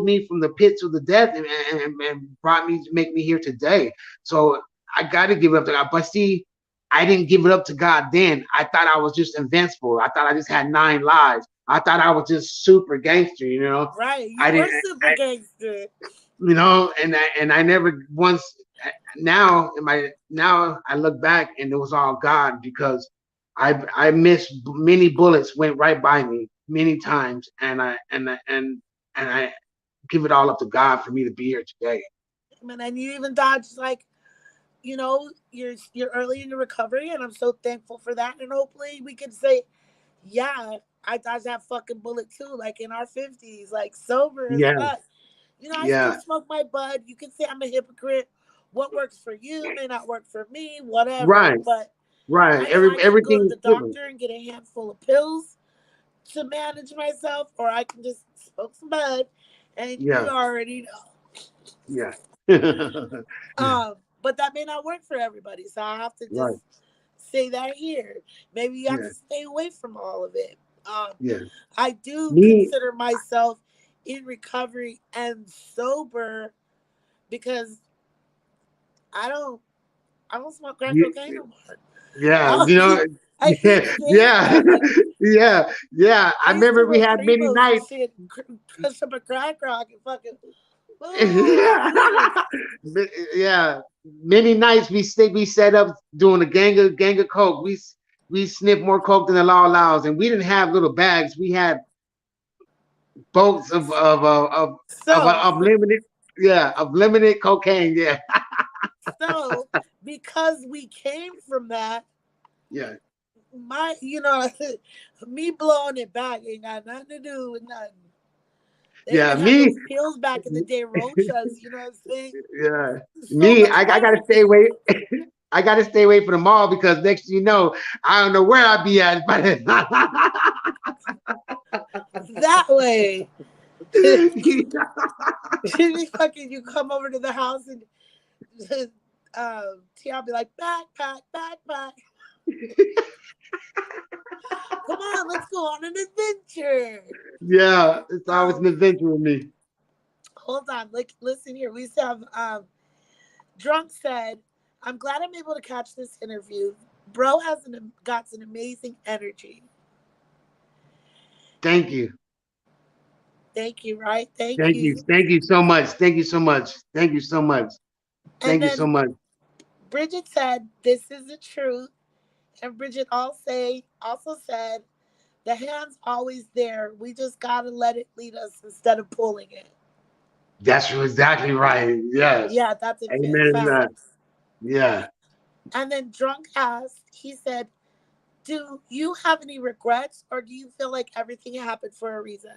me from the pits of the death and brought me to make me here today. So I got to give it up to God. But see, I didn't give it up to God then. I thought I was just invincible. I thought I just had 9 lives. I thought I was just super gangster, you know. right. You I were didn't, super gangster. and I never once. Now I look back and it was all God because I missed many bullets went right by me many times, and I give it all up to God for me to be here today. And you even dodged, like, you're early in your recovery, and I'm so thankful for that. And hopefully we can say, yeah, I dodged that fucking bullet too, like in our 50s, like sober as Yeah, fuck. I still yeah, smoke my bud. You can say I'm a hypocrite. What works for you may not work for me, whatever. right. But Right. I can go to Everything the is different. doctor and get a handful of pills to manage myself, or I can just smoke some bud, and you Yeah. already know. Yeah. But that may not work for everybody, so I have to Right. just say that here. Maybe you have Yeah. to stay away from all of it. Yeah. I do Me. consider myself in recovery and sober because I don't I don't smoke crack You, cocaine no more. yeah. I hate, I hate Yeah. saying Yeah. that. Like, Yeah. Yeah. I I used to remember we roll had many primos and nights. shit, crush up a crack rock and fucking, oh my goodness. Yeah. Many nights we set up doing a gang of coke. We sniffed more coke than the law allows, and we didn't have little bags. We had boats So, of limited, yeah, of limited cocaine. Yeah. so because we came from that, Yeah. my, me blowing it back ain't got nothing to do with nothing. They Yeah. even had Me. those pills back in the day, road chugs, you know what I'm saying? Yeah. So Me, much I gotta harder for stay you. away. I got to stay away from the mall because next thing you know, I don't know where I'll be at. That way. Fucking, you come over to the house and Teon be like, backpack. Come on, let's go on an adventure. Yeah, it's always an adventure with me. Hold on, listen here. We used to have Drunk said, I'm glad I'm able to catch this interview. Bro got some amazing energy. Thank you. Thank you, right? Thank you. Thank you so much. Thank you so much. Thank you so much. Thank you so much. Bridget said, this is the truth. And Bridget also said, the hand's always there. We just got to let it lead us instead of pulling it. That's exactly right. Yes. Yeah, that's a Amen. Yeah. And then Drunk asked, he said, do you have any regrets or do you feel like everything happened for a reason?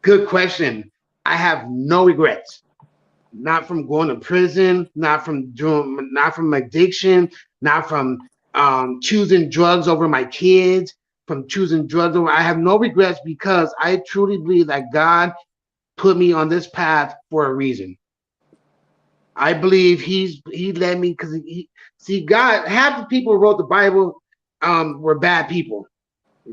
Good question. I have no regrets. Not from going to prison, not from addiction, not from choosing drugs over my kids, from choosing drugs over. I have no regrets because I truly believe that God put me on this path for a reason. I believe he led me because God, half the people who wrote the Bible were bad people.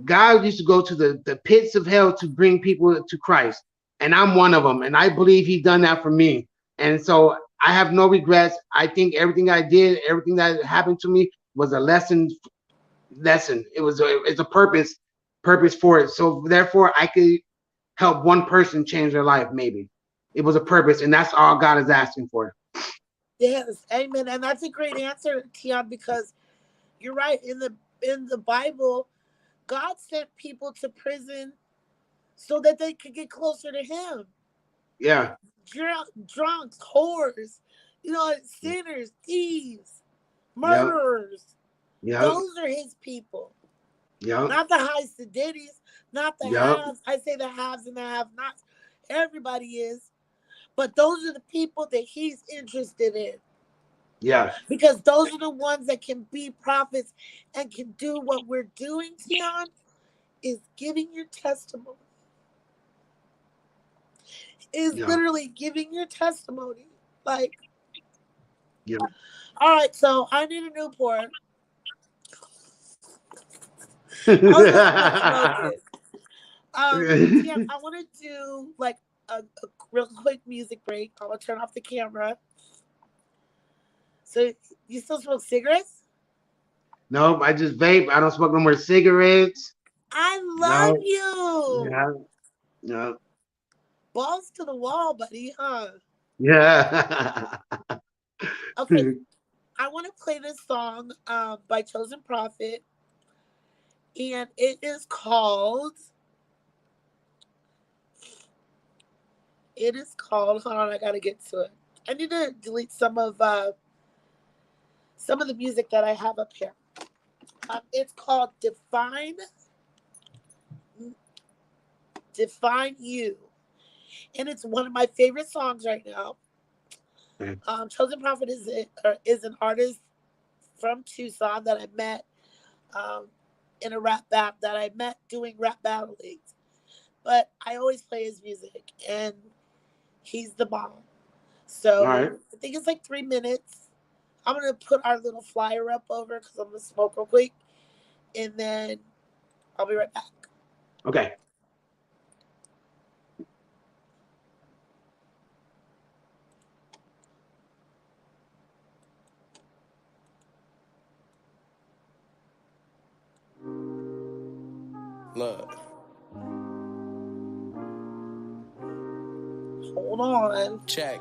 God used to go to the pits of hell to bring people to Christ. And I'm one of them. And I believe he done that for me. And so I have no regrets. I think everything I did, everything that happened to me was a lesson. It's a purpose for it. So therefore I could help one person change their life. Maybe it was a purpose. And that's all God is asking for. Yes. Amen. And that's a great answer, Teon, because you're right. In the Bible, God sent people to prison so that they could get closer to him. Yeah. Drunks, whores, sinners, thieves, murderers. Yeah. Those are his people. Yeah. Not the high seditities, not the haves. I say the haves and the have-nots. Everybody is. But those are the people that he's interested in. Yeah. Because those are the ones that can be prophets and can do what we're doing, Teon, is giving your testimony. Literally giving your testimony. Like, yeah. All right, so I need a Newport. I want to do like a real quick music break. I'm going to turn off the camera. So, you still smoke cigarettes? No, I just vape. I don't smoke no more cigarettes. I love you. Yeah. No. Balls to the wall, buddy, huh? Yeah. Okay. I want to play this song by Chosen Prophet. And it is called, hold on, I got to get to it. I need to delete some of the music that I have up here. It's called Define You. And it's one of my favorite songs right now. Chosen Prophet is an artist from Tucson that I met in a rap battle, that I met doing rap battle leagues. But I always play his music, and he's the bomb. So I think it's like 3 minutes. I'm going to put our little flyer up over because I'm going to smoke real quick. And then I'll be right back. Okay. Look. Hold on. Check.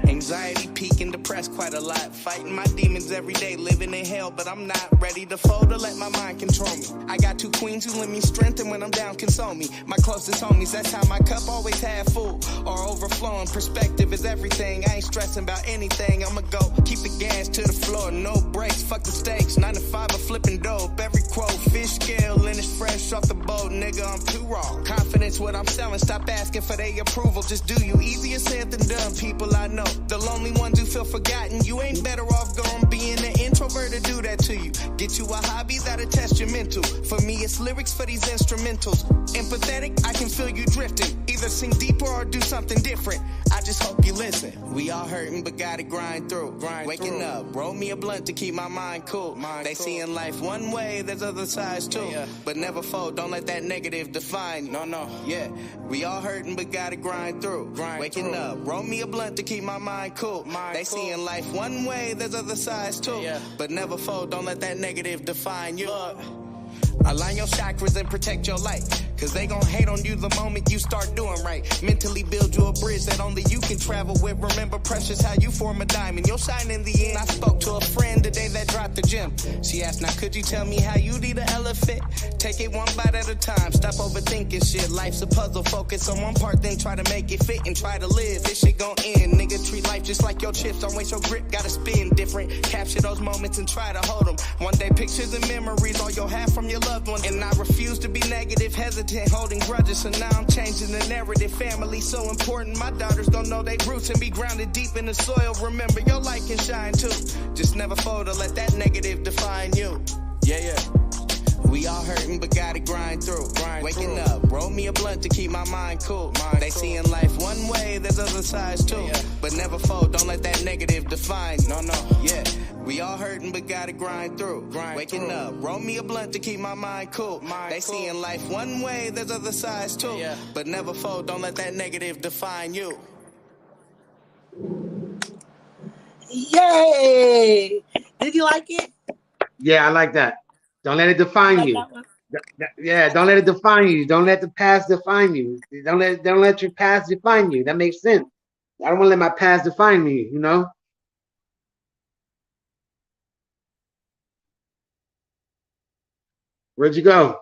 Anxiety, peak, and depressed quite a lot. Fighting my demons every day, living in hell, but I'm not ready to fold or let my mind control me. I got 2 queens who lend me strength, and when I'm down, console me. My closest homies, that's how my cup always half full or overflowing. Perspective is everything. I ain't stressing about anything. I'ma go keep the gas to the floor, no brakes, fuck the stakes. 9 to 5, I'm flipping dope. Every quote, fish scale, and it's fresh off the boat, nigga. I'm too raw. Confidence, what I'm selling. Stop asking for their approval. Just do you. easier said than done, people I know. The lonely ones who feel forgotten, you ain't better off going being an introvert to do that to you. Get you a hobby that'll test your mental. For me, it's lyrics for these instrumentals. Empathetic, I can feel you drifting. Either sing deeper or do something different. I just hope you listen. We all hurting, but gotta grind through. Waking up, roll me a blunt to keep my mind cool. They seeing life one way, there's other sides too. But never fold, don't let that negative define you. No, yeah. We all hurting, but gotta grind through. Waking up, roll me a blunt to keep my mind cool. They seeing life one way, there's other sides too. But never fold, don't let that negative define you. Align your chakras and protect your light, cause they gon' hate on you the moment you start doing right. Mentally build you a bridge that only you can travel with. Remember precious how you form a diamond, you'll shine in the end. I spoke to a friend today that dropped the gym. She asked, now could you tell me how you eat an elephant? Take it one bite at a time, stop overthinking shit. Life's a puzzle, focus on one part, then try to make it fit and try to live. This shit gon' end, nigga, treat life just like your chips. Don't waste your grip, gotta spin different. Capture those moments and try to hold them. One day pictures and memories, all you'll have from your loved one. And I refuse to be negative, hesitant, holding grudges. So now I'm changing the narrative. Family so important, my daughters don't know they roots and be grounded deep in the soil. Remember, your light can shine too. Just never fold or let that negative define you. Yeah. We all hurting, but gotta grind through. Waking up, roll me a blunt to keep my mind cool. They seeing life one way, there's other sides too. But never fold, don't let that negative define. No, yeah. We all hurting, but gotta grind through. Waking up, roll me a blunt to keep my mind cool. They seeing life one way, there's other sides too. But never fold, don't let that negative define you. Yay! Did you like it? Yeah, I like that. Don't let it define Like you. that one? Yeah, don't let it define you. Don't let the past define you. Don't let your past define you. That makes sense. I don't want to let my past define me, you know? Where'd you go?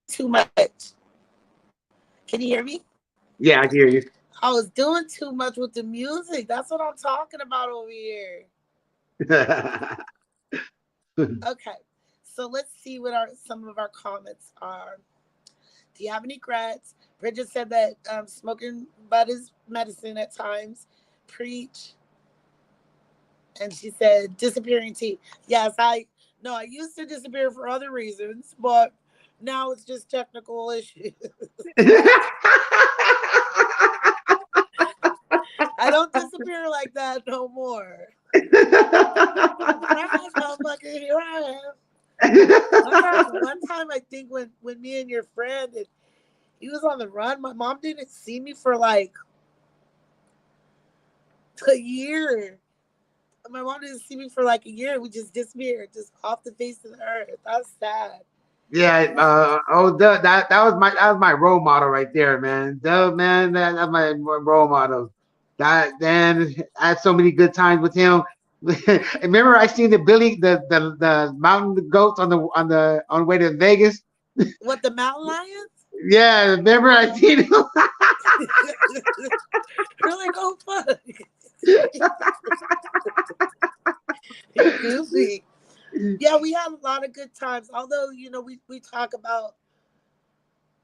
Too much. Can you hear me? Yeah, I hear you. I was doing too much with the music. That's what I'm talking about over here. Okay, so let's see what some of our comments are. Do you have any regrets? Bridget said that smoking bud is medicine at times. Preach. And she said disappearing teeth. Yes, I used to disappear for other reasons, but now it's just technical issues. I don't disappear like that no more. Surprise, motherfucker, here I am. One time I think when me and your friend, and he was on the run, my mom didn't see me for like a year. My mom didn't see me for like a year. We just disappeared, just off the face of the earth. That's sad. Yeah, Doug, that was my role model right there, man. Doug, man, that's my role model. That man, I had so many good times with him. Remember, I seen the mountain goats on the way to Vegas. What, the mountain lions? Yeah, remember I seen him. We're like, oh fuck. Goofy. Yeah, we had a lot of good times. Although, we talk about,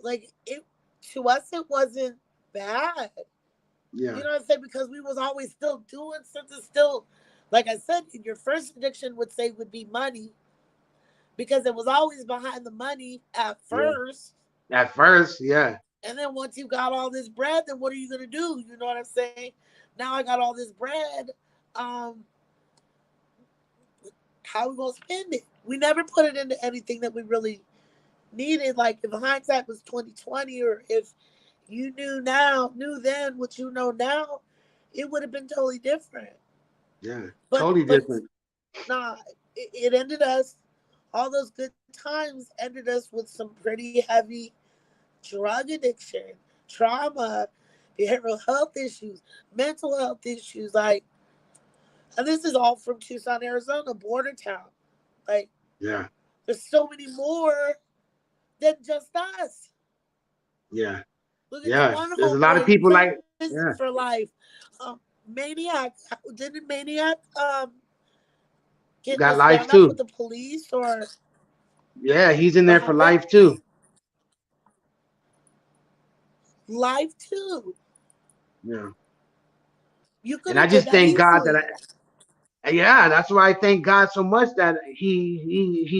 like, it to us it wasn't bad. Yeah. You know what I'm saying? Because we was always still doing something, still, like I said, your first addiction would be money. Because it was always behind the money at first. Yeah. At first, yeah. And then once you got all this bread, then what are you gonna do? You know what I'm saying? Now I got all this bread. How are we gonna spend it? We never put it into anything that we really needed. Like if hindsight was 2020, or if you knew then what you know now, it would have been totally different. Yeah, totally different. Nah, it ended us. All those good times ended us with some pretty heavy drug addiction, trauma, behavioral health issues, mental health issues. Like, and this is all from Tucson, Arizona, border town. Like, yeah, there's so many more than just us. Yeah. Look at Yeah. the one There's a lot of homeboy people like Yeah. for life. Maniac, didn't Maniac get in a Got life standoff too. with the police or Yeah, he's in what there for happened? life too. Life too. Yeah. You could And I have did just that thank God that easily, yeah, that's why I thank God so much that he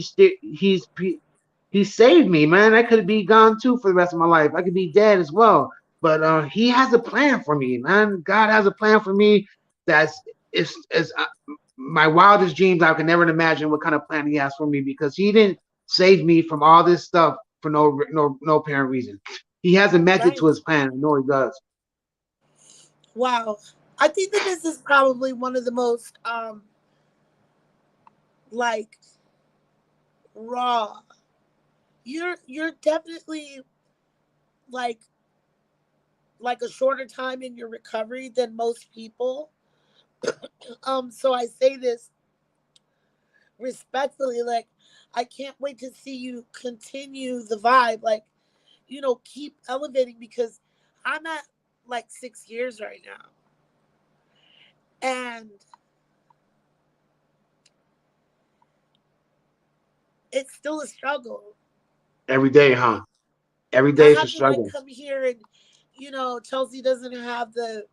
saved me, man. I could be gone too for the rest of my life. I could be dead as well. But he has a plan for me, man. God has a plan for me that's is my wildest dreams. I can never imagine what kind of plan he has for me because he didn't save me from all this stuff for no apparent reason. He has a method to right? his plan. I know he does. Wow. I think that this is probably one of the most like raw. You're definitely like a shorter time in your recovery than most people. So I say this respectfully, like I can't wait to see you continue the vibe, like keep elevating because I'm at like 6 years right now, and it's still a struggle. Every day, huh? Every I day is a have to like struggle. come here and Chelsea doesn't have the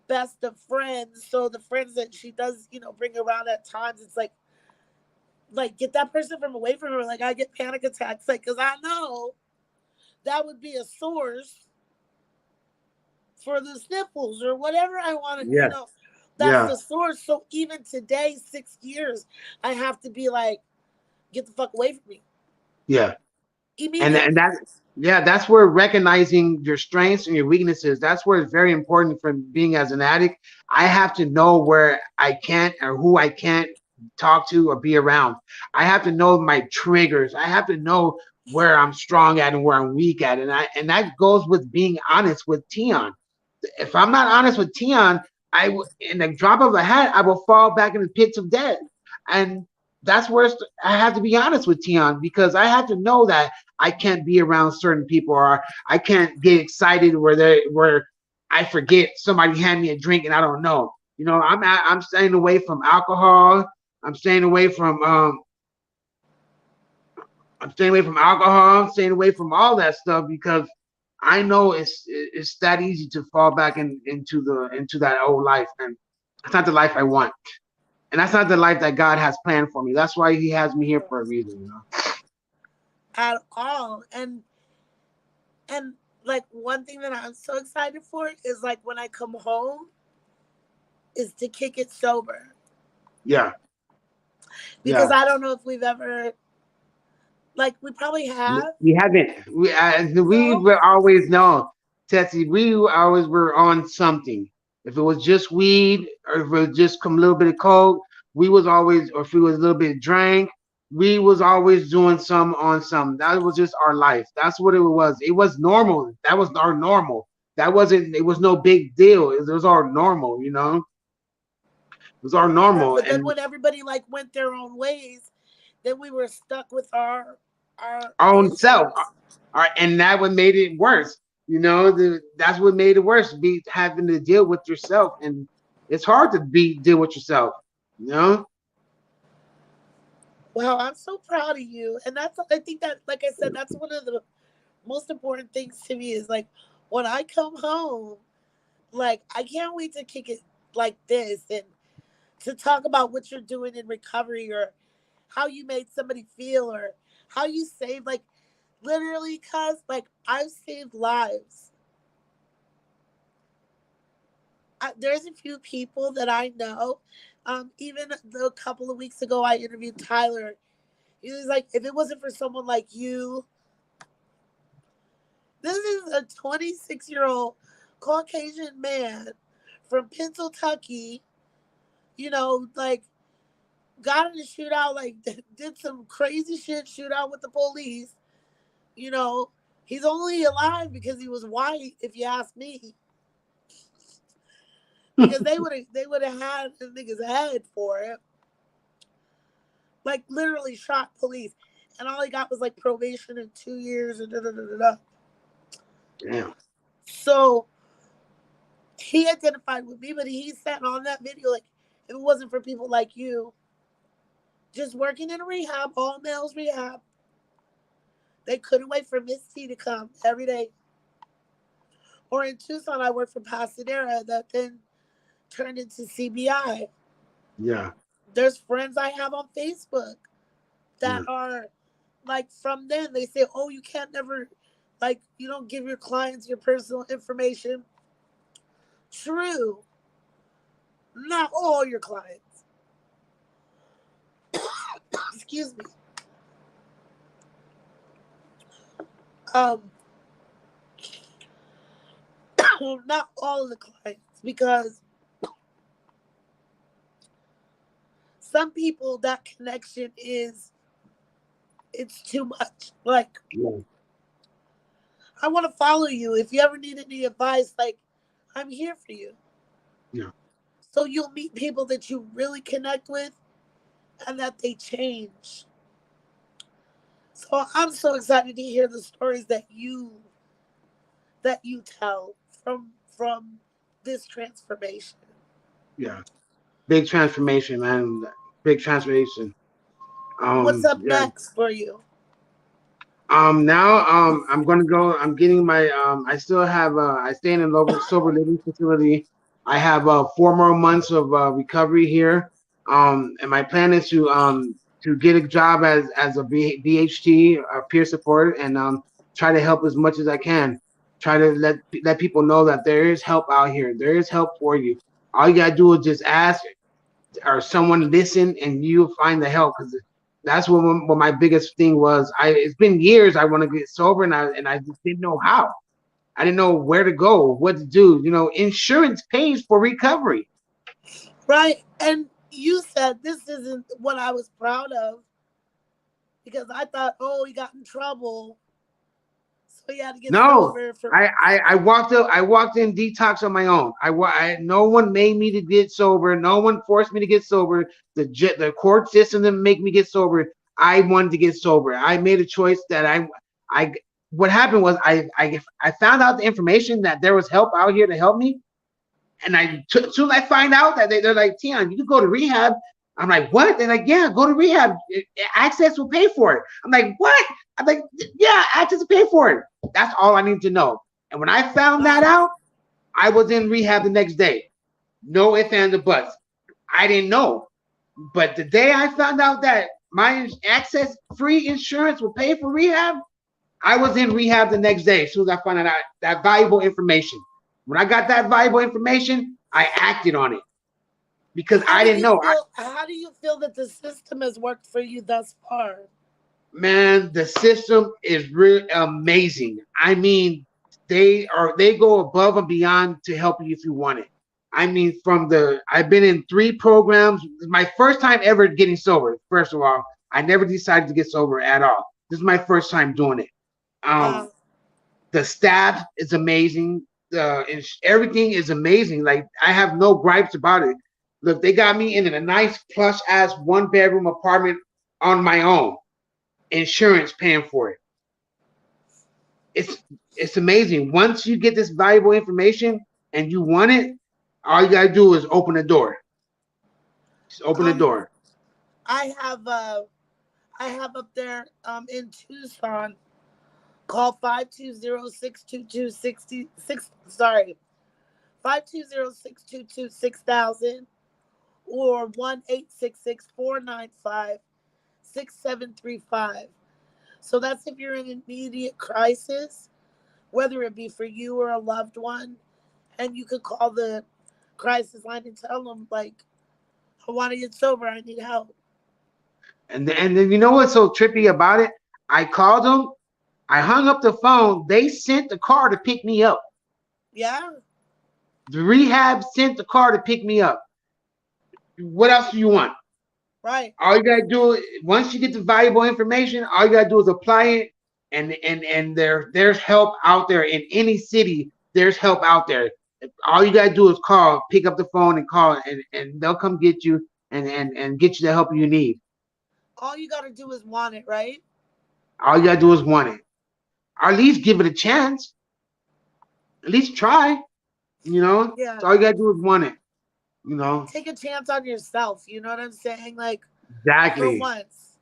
best of friends, so the friends that she does bring around at times, it's like get that person from away from her. Like I get panic attacks, like because I know that would be a source for the sniffles or whatever I want to, Yeah, that's yeah, the source. So even today, 6 years, I have to be like, get the fuck away from me yeah. And immediately. that yeah, that's where recognizing your strengths and your weaknesses, that's where it's very important for being as an addict. I have to know where I can't or who I can't talk to or be around. I have to know my triggers. I have to know where I'm strong at and where I'm weak at. And that goes with being honest with Teon. If I'm not honest with Teon, in the drop of a hat, I will fall back in the pits of death. And that's where I have to be honest with Teon because I have to know that I can't be around certain people or I can't get excited where I forget somebody hand me a drink and I don't know. I'm staying away from alcohol. I'm staying away from I'm staying away from alcohol. I'm staying away from all that stuff because I know it's that easy to fall back into that old life, and it's not the life I want, and that's not the life that God has planned for me. That's why He has me here for a reason. At all. And like one thing that I'm so excited for is like when I come home is to kick it sober. Yeah, Because yeah. I don't know if we've ever, like we probably have. We haven't. We No. were always known, Tessie. We always were on something. If it was just weed, or if it was just a little bit of coke, we was always, or if it was a little bit of drink, we was always doing some on some. That was just our life. That's what it was. It was normal. That was our normal. That wasn't. It was no big deal. It was our normal. It was our Yeah, normal. but then And when everybody like went their own ways, then we were stuck with our own self. issues. All right, and that what made it worse. That's what made it worse. Be having to deal with yourself, and it's hard to deal with yourself. You know. Wow, I'm so proud of you. And that's, I think that, like I said, that's one of the most important things to me is like when I come home, like I can't wait to kick it like this and to talk about what you're doing in recovery or how you made somebody feel or how you saved, like literally, cuz like I've saved lives. There's a few people that I know. Even a couple of weeks ago, I interviewed Tyler. He was like, if it wasn't for someone like you, this is a 26-year-old Caucasian man from Pennsylvania, like got in a shootout, like did some crazy shit, shootout with the police. You know, he's only alive because he was white, if you ask me. Because they would have had the nigga's head for it. Like literally shot police. And all he got was like probation and 2 years and da da da da da. Damn. So he identified with me, but he said on that video, like, if it wasn't for people like you, just working in a rehab, all males rehab, they couldn't wait for Miss T to come every day. Or in Tucson, I worked for Pasadena that then turned into CBI. Yeah. There's friends I have on Facebook that Yeah. are like from then. They say, oh, you can't never, like, you don't give your clients your personal information. True. Not all your clients. Excuse me. Um, not all of the clients, because some people that connection is, it's too much. Like, Yeah. I want to follow you. If you ever need any advice, like, I'm here for you. Yeah. So you'll meet people that you really connect with and that they change. So I'm so excited to hear the stories that you tell from this transformation. Yeah. Big transformation, man. Big transformation. What's up Yeah. next for you? Now, I'm gonna go. I'm getting my. I still have. I stay in a sober living facility. I have 4 more months of recovery here. And my plan is to get a job as a BHT, peer support, and try to help as much as I can. Try to let people know that there is help out here. There is help for you. All you gotta do is just ask, or someone listen, and you'll find the help. Because that's what my biggest thing was. It's been years I want to get sober, and I just didn't know how. I didn't know where to go, what to do. Insurance pays for recovery. Right. And you said this isn't what I was proud of, because I thought, oh, he got in trouble, so he had to get No, sober for. I walked up. I walked in detox on my own. No one made me to get sober. No one forced me to get sober. The court system didn't make me get sober. I wanted to get sober. I made a choice that I. What happened was I found out the information that there was help out here to help me, and soon I find out that they're like, Teon, you can go to rehab. I'm like, what? They're like, yeah, go to rehab. Access will pay for it. I'm like, what? I'm like, yeah, Access will pay for it. That's all I need to know. And when I found that out, I was in rehab the next day. No ifs, ands, or buts. I didn't know. But the day I found out that my Access free insurance will pay for rehab, I was in rehab the next day as soon as I found out that valuable information. When I got that valuable information, I acted on it. Because I didn't know. How do you feel that the system has worked for you thus far? Man, the system is really amazing. I mean, they go above and beyond to help you if you want it. I mean, I've been in 3 programs. My first time ever getting sober. First of all, I never decided to get sober at all. This is my first time doing it. The staff is amazing. Everything is amazing. Like, I have no gripes about it. Look, they got me in a nice plush ass 1-bedroom apartment on my own. Insurance paying for it. It's amazing. Once you get this valuable information and you want it, all you gotta do is open the door. Just open the door. I have up there in Tucson. Call 520-622-66. Sorry, 520-622-6000 or 1-866-495-6735. So that's if you're in an immediate crisis, whether it be for you or a loved one, and you could call the crisis line and tell them, like, I want to get sober, I need help. And then you know what's so trippy about it? I called them, I hung up the phone, they sent the car to pick me up. Yeah. The rehab sent the car to pick me up. What else do you want? Right. All you gotta do, once you get the valuable information, all you gotta do is apply it, and there's help out there in any city. There's help out there. All you gotta do is call, pick up the phone and call, and they'll come get you and get you the help you need. All you gotta do is want it, right? All you gotta do is want it. Or at least give it a chance. At least try. You know, Yeah. so all you gotta do is want it. You know, Take a chance on yourself. You know what I'm saying? Like, for exactly. once.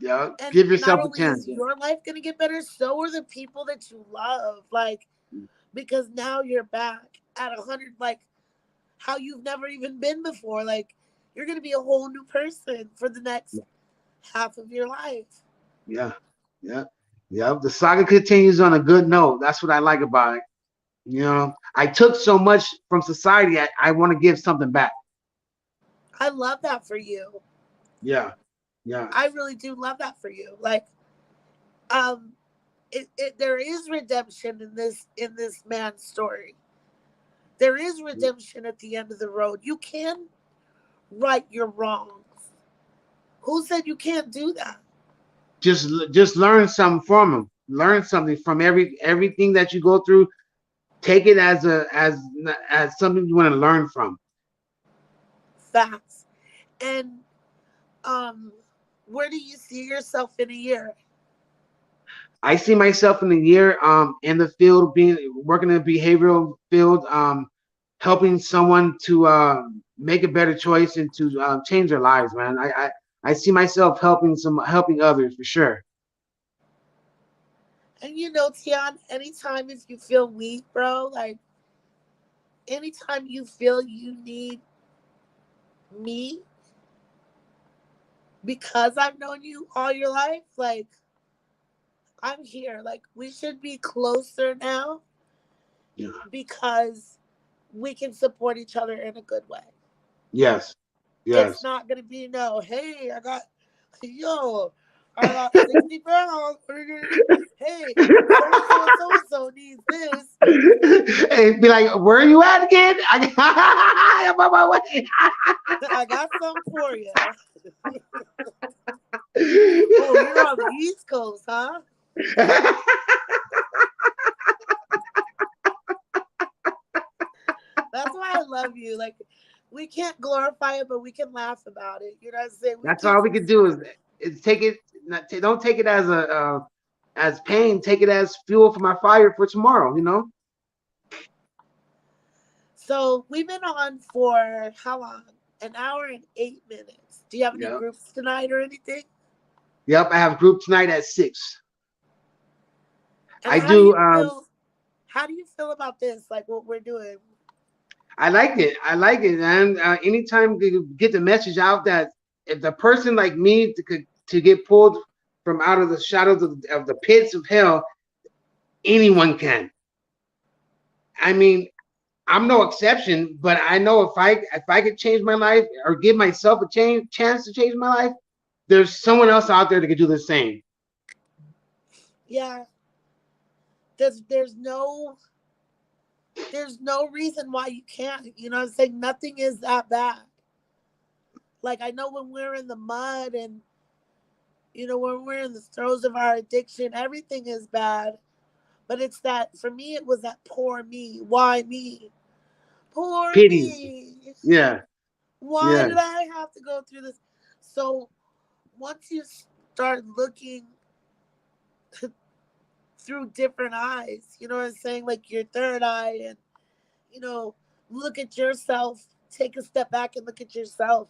Yeah, And give not yourself a only chance. is your life going to get better, so are the people that you love. Like, because now you're back at 100, like, how you've never even been before. Like, you're going to be a whole new person for the next half of your life. Yeah, yeah, yeah. The saga continues on a good note. That's what I like about it. You know, I took so much from society. I want to give something back. I love that for you. Yeah, yeah. I really do love that for you. Like, um, there is redemption in this man's story. There is redemption at the end of the road. You can right your wrongs. Who said you can't do that? Just learn something from them. Learn something from everything that you go through. Take it as something you want to learn from. Facts. And um, where do you see yourself in a year? I see myself in the year in the field, being working in the behavioral field, helping someone to make a better choice and to change their lives, man. I see myself helping others for sure. And you know, Tian, anytime if you feel weak, bro, like anytime you feel you need me because I've known you all your life, like I'm here. Like we should be closer now Yeah. because we can support each other in a good way. Yes. It's Yes. not gonna be no, hey, yo, I got 60 pounds. What are you gonna do? Hey, so and so needs this. Hey, be like, where are you at again? I'm on my way. I got some for you. Oh, you're on the East Coast, huh? That's why I love you. Like, we can't glorify it, but we can laugh about it. You know what I'm saying? We That's can. all we can do is take it. Don't take it as as pain. Take it as fuel for my fire for tomorrow. You know. So we've been on for how long? An hour and 8 minutes. Do you have any Yep. groups tonight or anything? Yep. I have group tonight at 6. And I how do do. you feel? How do you feel about this? Like what we're doing? I like it. I like it. And anytime you get the message out that if the person like me to get pulled from out of the shadows of the pits of hell, anyone can. I mean, I'm no exception, but I know if I could change my life or give myself a chance to change my life, there's someone else out there that could do the same. Yeah. There's no reason why you can't. You know what I'm saying? Nothing is that bad. Like I know when we're in the mud and when we're in the throes of our addiction, everything is bad. But it's that for me it was that poor me. Why me? Poor Pity. me. Yeah. Why Yeah. did I have to go through this? So once you start looking through different eyes, you know what I'm saying? Like your third eye and you know, look at yourself, take a step back and look at yourself.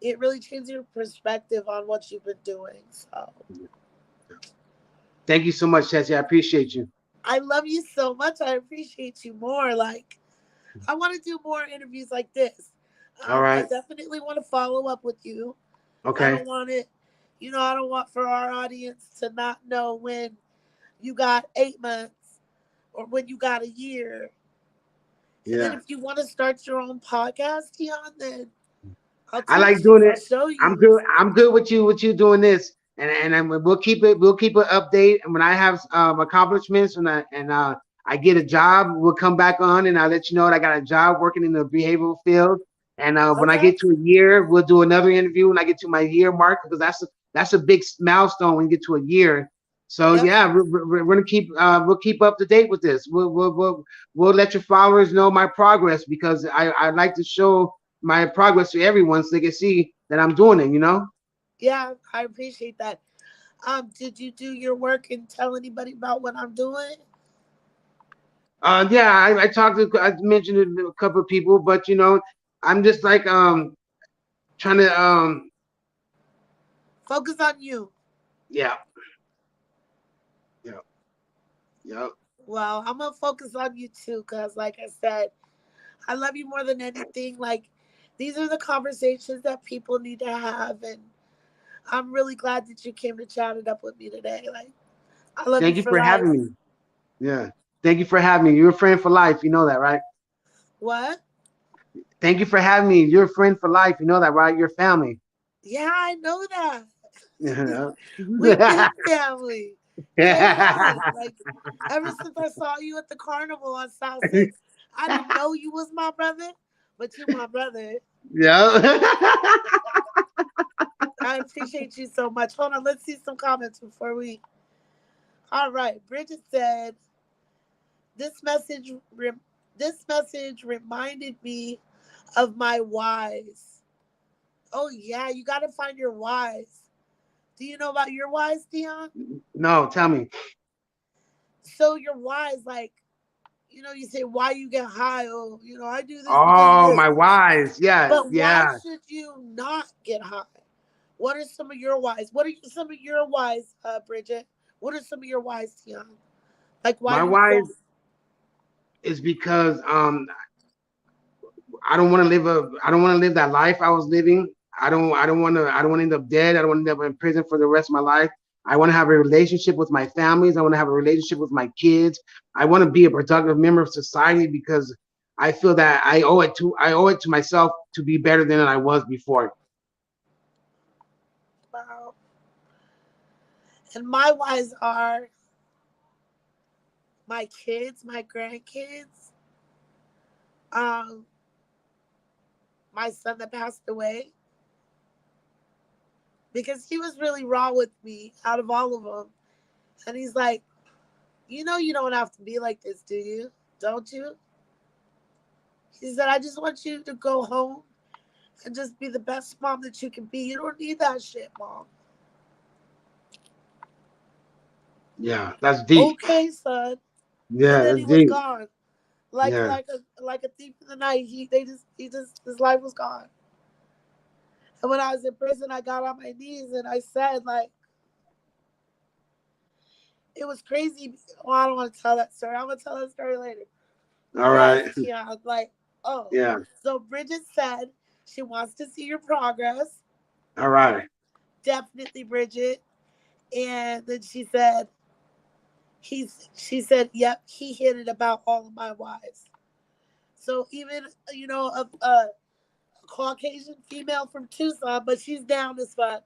It really changes your perspective on what you've been doing. So Thank you so much, Tessie. I appreciate you. I love you so much. I appreciate you more. Like I want to do more interviews like this. All I right. definitely want to follow up with you. I Okay. don't want it, I don't want for our audience to not know when you got 8 months or when you got a year. And then Yeah. if you want to start your own podcast, Teon, then I'll I like teach doing you. I'll it. show I'm you. good. I'm good with you doing this, and we'll keep it update. And when I have accomplishments and I get a job, we'll come back on and I'll let you know that I got a job working in the behavioral field. And when I Okay? get to a year, we'll do another interview when I get to my year mark because that's a big milestone when you get to a year. So Yep. yeah, we're gonna keep we'll keep up to date with this. We'll let your followers know my progress because I like to show my progress to everyone so they can see that I'm doing it, you know? Yeah, I appreciate that. Did you do your work and tell anybody about what I'm doing? Yeah, I talked to, I mentioned it to a couple of people, but I'm just like trying to Focus on you. yeah, yeah, yeah. Well, I'm gonna focus on you too, cause like I said, I love you more than anything. Like, these are the conversations that people need to have, and I'm really glad that you came to chat it up with me today. Like, I love you Thank you for for life. having me. Yeah. Thank you for having me. You're a friend for life. You know that, right? What? Thank you for having me. You're a friend for life. You know that, right? You're family. Yeah, I know that. Yeah. We've been family. Yes. Like, ever since I saw you at the carnival on South Six, I didn't know you was my brother, but you my brother. Yeah. I appreciate you so much. Hold on, let's see some comments before we. All right, Bridget said this message. This message reminded me of my whys. Oh yeah, you got to find your whys. Do you know about your whys, Dion? No, tell me. So your whys, like, you say why you get high. Oh, I do this because of Oh, this. my wise. Yeah, But why yeah. should you not get high? What are some of your whys? What are some of your whys, Bridget? What are some of your whys, Tiana? Like why My you wise don't? is because I don't want to live that life I was living. I don't want to end up dead. I don't want to end up in prison for the rest of my life. I want to have a relationship with my families. I want to have a relationship with my kids. I want to be a productive member of society because I feel that I owe it to myself to be better than I was before. Wow. And my whys are my kids, my grandkids, um, my son that passed away, because he was really raw with me out of all of them. And he's like, you don't have to be like this, do you? Don't you? He said, I just want you to go home and just be the best mom that you can be. You don't need that shit, mom. Yeah, that's deep. Okay, son. And Yeah, then that's he was deep. gone. Like Yeah. like a thief in the night. He just his life was gone. And when I was in prison, I got on my knees and I said, like, it was crazy. Well, I don't want to tell that story. I'm gonna tell that story later. All Yes, right. Tiana. Like, oh. Yeah. So Bridget said she wants to see your progress. All right. Definitely, Bridget. And then she said, yep, he hit it about all of my wives. So even, a Caucasian female from Tucson, but she's down as fuck.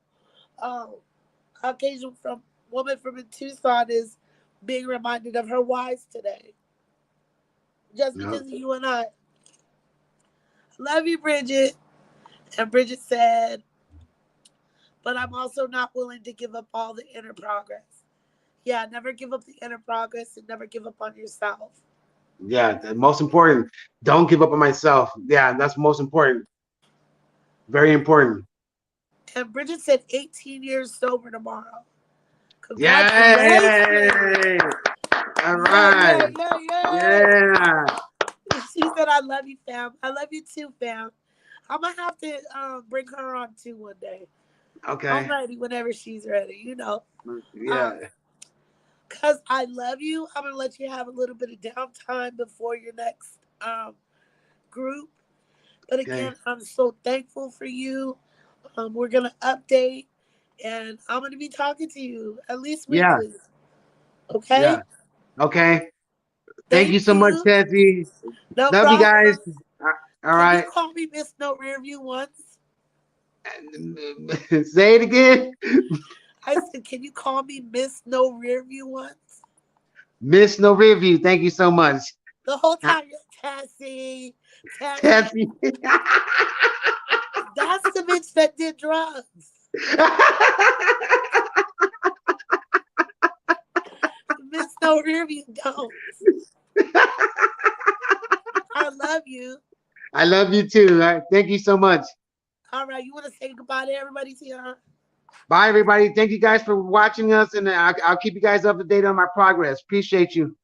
Um, Caucasian from woman from Tucson is being reminded of her wives today, just Yeah. because of you and I. Love you, Bridget. And Bridget said, but I'm also not willing to give up all the inner progress. Yeah, never give up the inner progress and never give up on yourself. Yeah. The most important. Don't give up on myself. Yeah, that's most important. Very important. And Bridget said 18 years sober tomorrow. Congratulations. Yay! All Yeah, right. yeah, yeah, yeah. Yeah. She said, I love you, fam. I love you too, fam. I'm going to have to bring her on too one day. I'm Okay. ready whenever she's ready. Um, Yeah. Because I love you, I'm going to let you have a little bit of downtime before your next group. But Okay. again, I'm so thankful for you. We're going to update, and I'm going to be talking to you at least Yeah. weekly. Yeah. Okay? Okay. Thank you Thank so much, you. Tessie. No Love you guys. problem. All Can you right. call me Miss No Rear View once? Say it again. I said, can you call me Miss No Rear View once? Miss No Review. Thank you so much. The whole time you're Tessie, Tessie. Tessie. That's the bitch that did drugs. Miss No Rear View don't. I love you. I love you too. All right. Thank you so much. All right, you want to say goodbye to everybody, Tia? Bye, everybody. Thank you guys for watching us, and I'll keep you guys up to date on my progress. Appreciate you.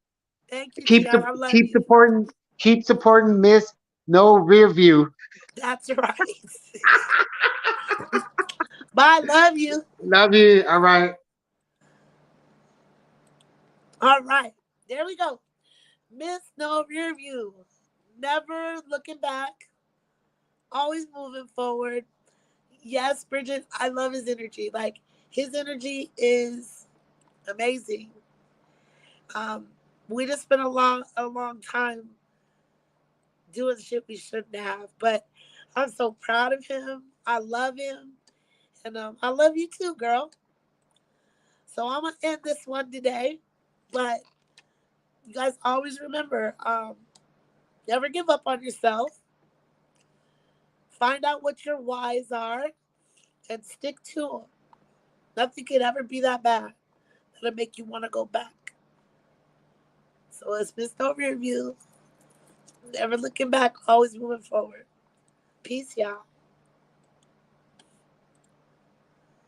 Thank you, Keep Teon. I love keep you. supporting keep supporting Miss No Rear View. That's right. Bye. Love you. Love you. All right. All right. There we go. Miss No Rear View. Never looking back. Always moving forward. Yes, Bridget, I love his energy. Like, his energy is amazing. Um, we just spent a long time doing shit we shouldn't have. But I'm so proud of him. I love him. And I love you too, girl. So I'm gonna end this one today. But you guys always remember, never give up on yourself. Find out what your whys are and stick to them. Nothing could ever be that bad that'll make you want to go back. So it's Miss No Review. Never looking back, always moving forward. Peace, y'all.